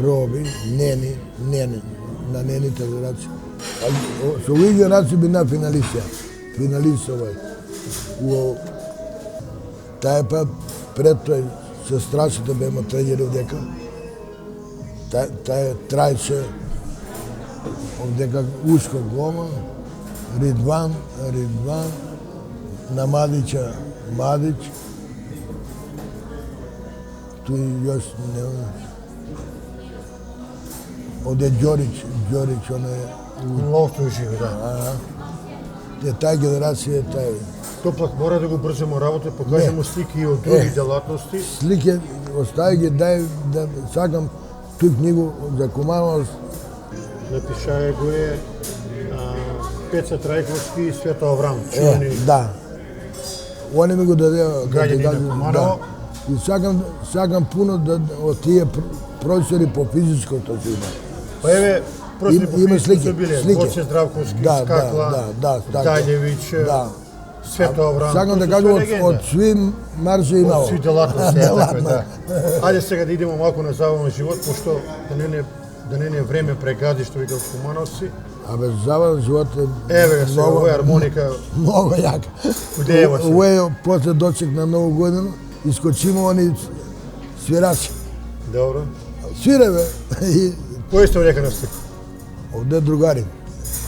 Роби, Нени, на нените генерација. Со овие генерација би на финалистија. Финалист овај. Тај пат пред тој сестрачите бема тренери овдека. Тај трајче овдека Ушко Гома, Ридван, на Мадича, tu još ne... Ovdje je Đorić, ona je... Lovtu živi, da. Taj generacija je taj... Топлак мора да го брземо работа, покажемо слики и од други делатности. Слики остави ги, дай да сакам ту книгу за Кумановост. Напишае го е Пеца Трајковски и Свето Аврам. Да. Они ми го даде... Гаѓање на Куманово. И сакам пуно од тие професори по физичкото си има. Па еве, професори по физичкото се биле. Гоце Здравковски, Скакла, Дајлевиќ, Свето Аврам. Сакам да кажам од сви марши имало. Од сви делатности, така да. Ајде сега да идемо малку на забавен живот, пошто да не е време прегади што видел Кумановци. Абе, забавен живот е... Еве сега, ова е армоника. Много јака. Удеева се. Ова е после дочек на Нову годину, искочимо они свирачи. Добро. Свире, бе. Кој сте овдека на слика? Овде другари.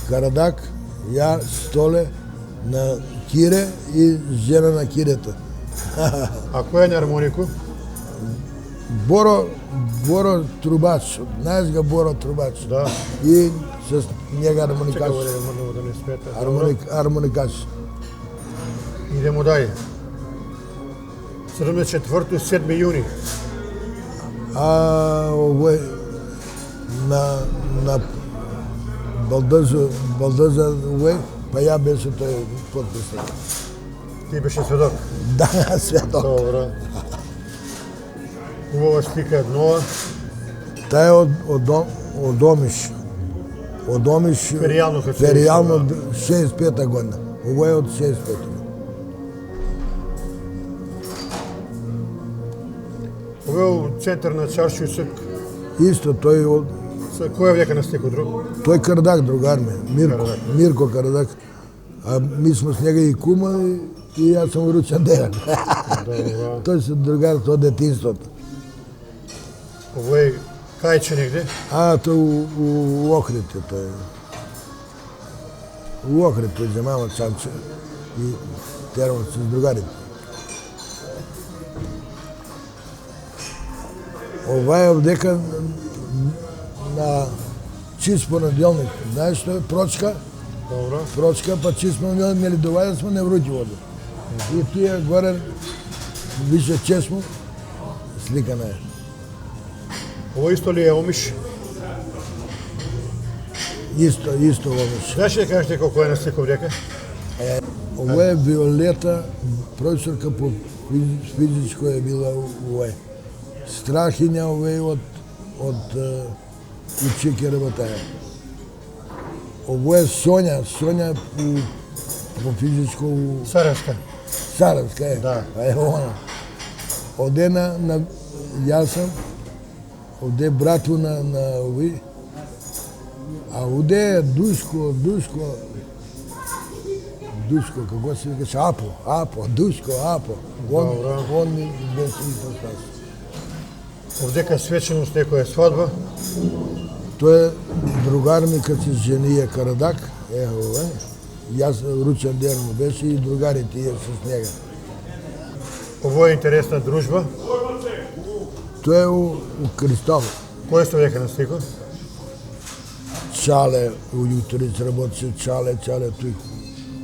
Карадак, ја, Столе, на Кире и жена на Кирета. А кој е на армонику? Боро Трубач, знаеш ga Боро Трубач. Да. И с njega армоникач. Чека го да не смета. Армоникач. Идемо даје. 74-то, 7 јуни. Овој на Балдаза овој, па ја беше тој подписник. Ти беше сведок? Да, сведок. Добро. Убава слика од нова. Тај е од Омиш. Од Омиш... Феријално 65-та година. Ово е од 65-та. Ово е у центар на Чаршиусек. Исто, тој од... Кој е века на слика друг? Тој Карадак, другар ми. Мирко Карадак. А ми сме с njega и кума и јас сум Ручан Дејан. Тој се другар од детинството. Ово е Кајче негде? Тој у Охрите, тој. У Охрите, земава Чанче и терamo се с другарите. Ова е овдека на чист понеделник. Знаеш што е прочка? Добро. Прочка, па чист понеделник, нели доваѓа сме не врути вода. И тие горе више чесмо, слика на е. Ово исто ли е Омиш? Исто Омиш. Знаеш ли да кажеш некој кој е на слика овдека? Ово е Виолета, професорка по физичко е била овој. Страхиња овој од учеке работаја. Ово е Сонја по физичко у... Саравска е. Да. Е она. Овде на јас сам, овде брату на ови, а овде е Душко, како се викаш, Душко. Он беше и постас. Овдека свеченост некоја свадба? Тој е другар ми кад се женија Карадак, ова. Јас Ручан Дејан му беше и другарите тие с njega. Ово е интересна дружба. Тој е у Кристал. Кој сте века на слика? Чале, у Јуториц работеше Чале тој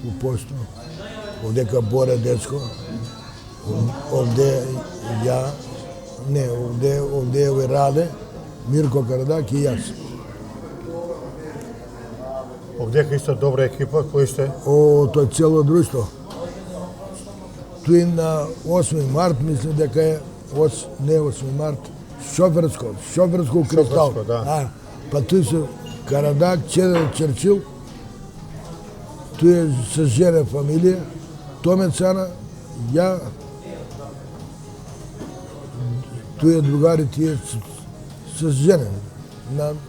у посту. Овдека Боре Дечко. Овде ја, овде е Раде, Мирко Карадак и јас. Овдека исто добра екипа, кои сте? Тој цело друштво. Стои на 8 март, мислам дека е, не 8 март, шоферско кристал. Шоферско, да. Па тој се Карадаг, Чедър Черчил, тој е с жена фамилија, Томе Цана, ја, тој е другари тие с жена.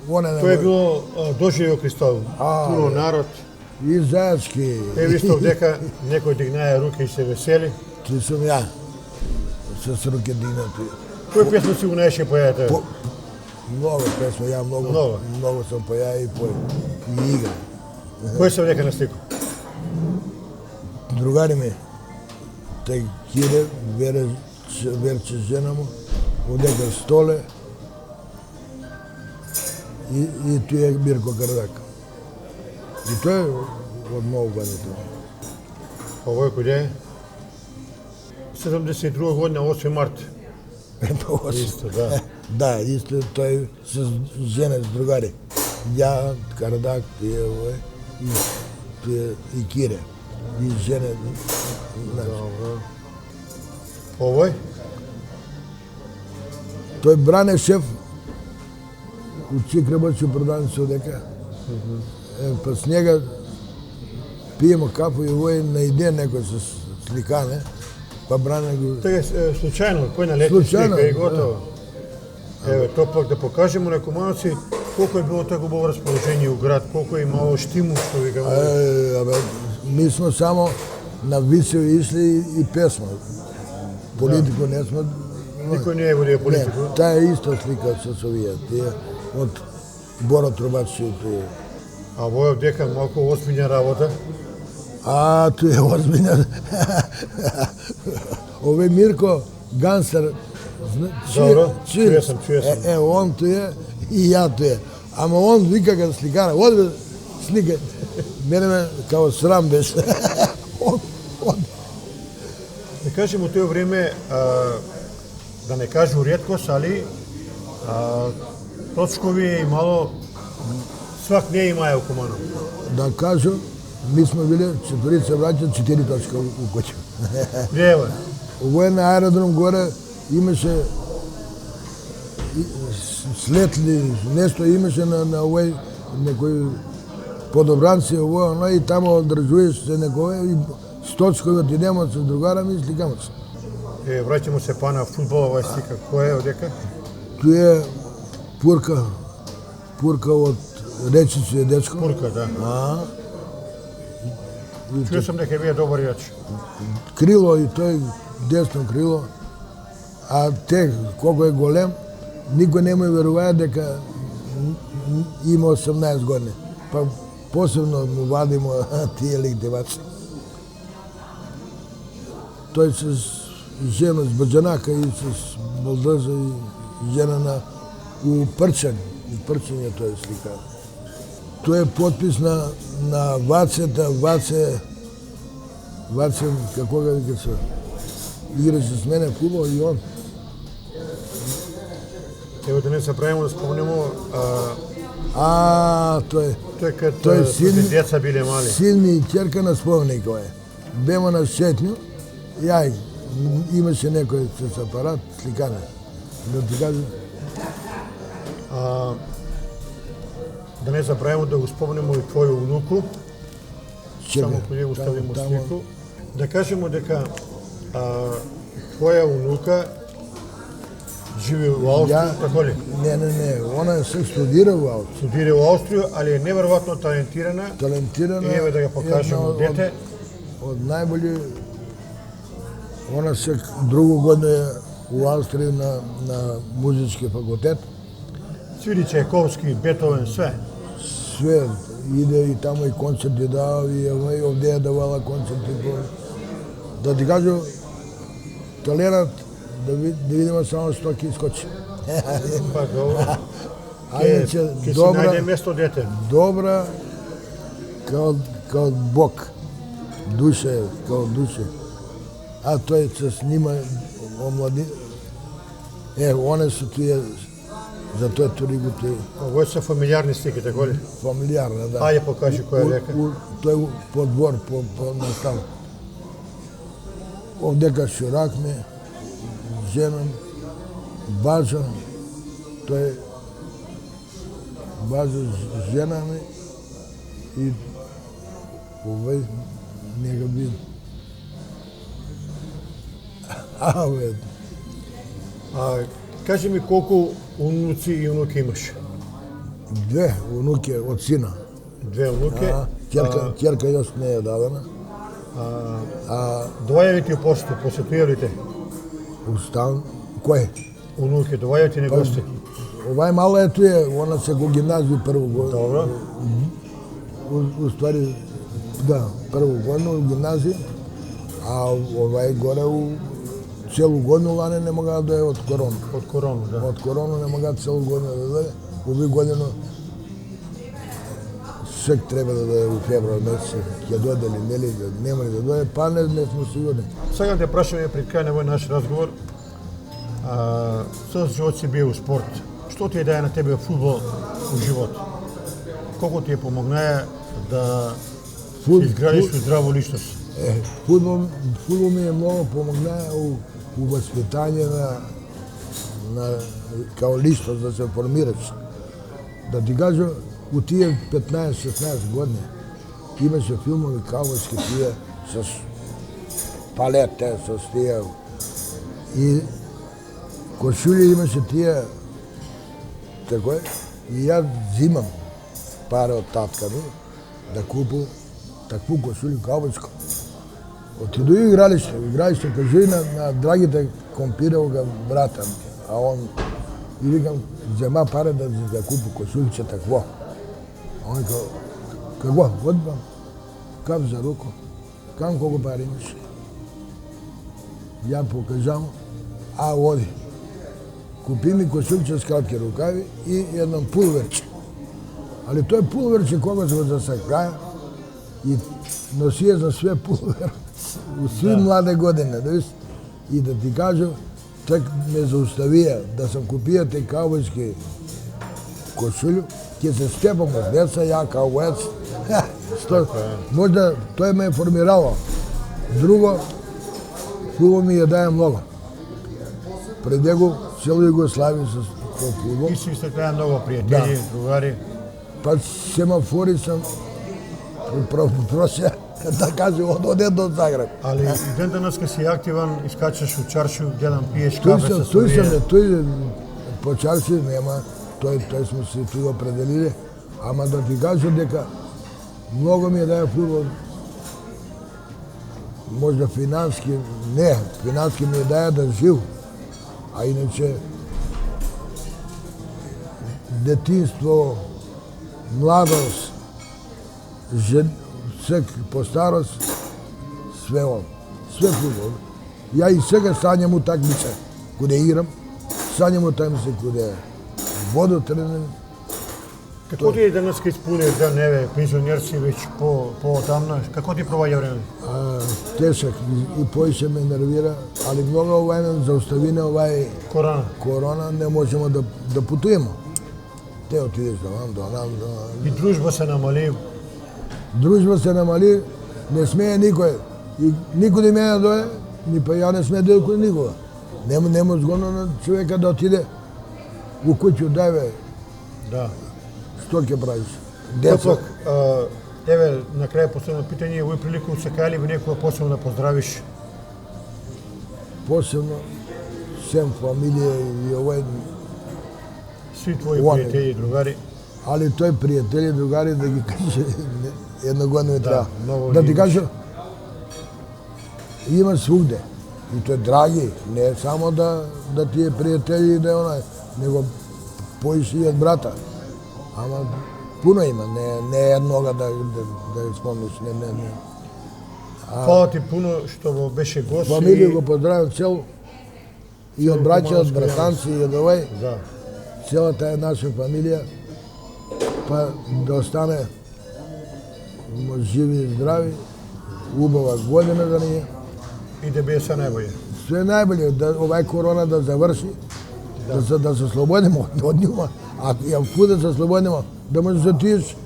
Тоа е било доживео кристал, пуно народ. И зајачки. Вистов дека некој дигнае руки и се весели. Тој сум ја, с руке дигнати. Кој песма си го најше појајате? Много песма, ја много сум појаја и пој. И игра. Кој се дека на слику? Другари ми, тај Кире, Верче жена му, одека Столе и тој е Мирко Карадаг. И тој е од многу години. Овој кој е? 72 година, 8 март. Исто, да. Да, исто тој с жена, с другари. Ја, Карадаг, тие овој, и Кире. И жена. Добро. Овој? Тој Бране шеф, учик работи продавници одека. Па с njega пиемо кафу и овој најде некој со сликане, па Бране го... Тоа е случајно, кој налети слика и готово. Еве, тоа пак да покажемо на комановци колку е било тоа убаво расположение у град, колку е имало штимул, што ви кажа. Абе, ми сме само на висео ишли и песма. Политико не сме... Никој не е водија политику. Не, таа е иста слика со овие, тие од Боро Трубачи. А вој дека малку озбиljна работа. Тој е озбиljна. Овој Мирко Гансер, Добро, чуја сам. Он тој е и ја тој е. Ама он вика кај сликара, оди сликај. Мене као срам беше. Да кажем, у тоа време, да не кажу реткост, али точкови е имало, свак не имае у Куманово. Да кажу, ми сме биле четворица браќа, 4 точка у куќа. Лева. Овој на аеродром горе имаше слетли, нешто имаше на овој некој подобранци, овој, оно, и тамо одржуваш се некој, и сточкови отидемо со другарами и сликамо се. Враќамо се па на фудбалова слика. Кој е одека? Тој е Пурка од Речици е дечко. Пурка, да. Чуo сам дека вие добар јач. Крило и тој десно крило. А те, колко е голем, никој не му веруваја дека има 18 години. Па посебно му вадимо тие лективаци. Тој с жена с Баджанака и с Балдаза и жена у Прчан. У Прчан е тој слика. Тој е подпис на Вацета, Ваце, како ga вика се, играше с мене фудбал и он. Ево да не забравимо да спомнемо, Тој тој син, деца биле мали. Син ми и ќерка на спомникова е. Бема на шетњу, јај, имаше некој с апарат, сликане. Да ти кажа. Да не забравимо да го спомнемо и твоју внуку. Само кој го ставимо слику. Да кажемо дека твоја внука живе у Австрија, тако ли? Не, она се студира у Австрија. Студира у Австрија, али е неверојатно талентирана. Талентирана. И еве да ја покажемо дете. Од најбољи, она се другу година е у Австрија на музички факултет. Свири Чајковски, Бетовен, све. Све, иде и тамо и концерти дава, и овде е давала концерти. Да ти кажу, талерат, да видиме само што ќе искочи. Па добро. Ке си најде место дете. Добра, као Бог. Душа, као душа. А тој се снима омлади. Оне се тие, за тој туригу тој. Овој се фамилиарни слики, тако ли? Фамилиарна, да. Ајде покажи која дека. Тој по двор, по настав. Овдека шурак ми, жена, база, тој база жена ми и овој не го видам. Овој. Кажи ми колку унуци и унуки имаш? Две унуки од сина. Две унуки. Ќерка јас не е дадена. Доаѓаат ти у посету, посетувале те? Устан, кој? Унуки, доаѓаат ти на гости? Овај мала е туе, она се го гимназiju прву годину. Добро. Уствари, да, прву годину у гимназiju, а овај горе у целу годину лане не мога да дојде од корона. Од корона, да. Од корона не мога целу годину да дојде. Ови годину сек треба да дојде у февруар месец. Ќе дојде ли, нели, нема ли да дојде, па не сме сигурни. Сега те прашаме пред крај на овој наш разговор. Цел живот си бил у спорт. Што ти е даде на тебе фудбал у живот? Колку ти е помогнае да изградиш здраво личност? Фудбал ми е многу помогнае у воспитање на као личност да се формираш. Да ти кажа, у тие 15-16 години имаше филмови каубојски тие с палете, с тие и кошули имаше тие тако е, и ја зимам пари од татка ми да купу такву кошули каубојско. Отиду и игралиште, кажи на драгите компирал брата, а он и викам, зема пари да купу кошуличе такво. А он као, какво? Одбам, кап за руко, кам колко пари имаш? Ја покажам, оди. Купи ми кошулче с кратки рукави и едно пулверче. Али тој пулверче кога се го засакаја и носие за све пулвер у сви младе години, да и да ти кажам, так ме зауставија да сам купија те каубојски кошулю, ќе се степам од деца, ја каубојац. Можда тој ме е формирало. Друго, фудбал ми ја даде многу. Пред него цело Југославија со фудбал. И си стекаја многу пријатели, другари. Па семафори сам просе, да каже, оде до Загреб. Али и ден денеска си активан, искачаш у чаршу, гледам пиеш кафе со Стоје. Тој по чарши нема, тој сме се тука определили, ама да ти кажам дека многу ми е даде фудбал. Можда финански ми е даде да жив, а иначе детинство, младост, сек по старост, све фудбал. Ја и сега сањам утакмица, куде играм, сањам утакмица куде водо тренирам. Како ти е денеска испуни ден, еве, пензионер си веќе по-отамна, како ти проваѓа време? Тешак и поише ме нервира, али многу овај ме заустави на овај корона, не можеме да путуеме. Те отидеш до нам. И дружба се намали? Дружба се намали, не смее никој. И никој не мене дојде, ни па ја не смее дојде кој никога. Нема згодно на човека да отиде у куќу, дајве. Да. Што ќе правиш? Деца. Еве, на крај последно питање, овој прилику сакаја ли би некоја посебно да поздравиш? Посебно, сем фамилија и овој сви твои пријатели и другари. Али тој пријатели и другари да ги каже едногодно ми треба. Да ти кажа, има свугде. И тој драги, не е само да ти е пријатели и да е онај, него поише и од брата. Ама пуно има, не е еднога да спомниш, не. Фала ти пуно што беше гост. Фамилија го поздравам цело. И од браќа, од братанци, и од овој. Целата е наша фамилија. Па да остане живи и здрави, убава година да ни е. И да биде се најбоље. Све најбоље, да овај корона да заврши, да се слободиме од нјума. А куде се слободиме, да можеш да отидеш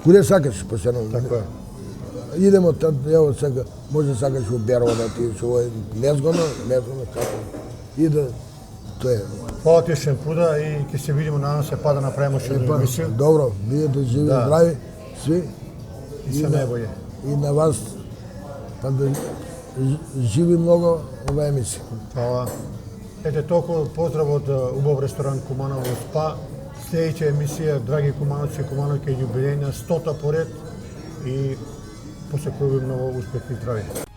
куде сакаш, посебно. Така е. идемо тад, ево сега, може сакаш во Берова да ти со незгодно, како. И да тоа е. Hvala ti še puta i ќе се видимо, надам се па да направиме уште една емисија. Добро, бидете живи, Да. здрави, сви. И се најбоље. И на вас, па да живи многу ова емисија. Hvala. Ете толку поздрав од убав ресторан Куманово СПА. Следеќа емисија, драги кумановци и кумановки, јубилејна 100-та поред и посекувам многу успех и здравје.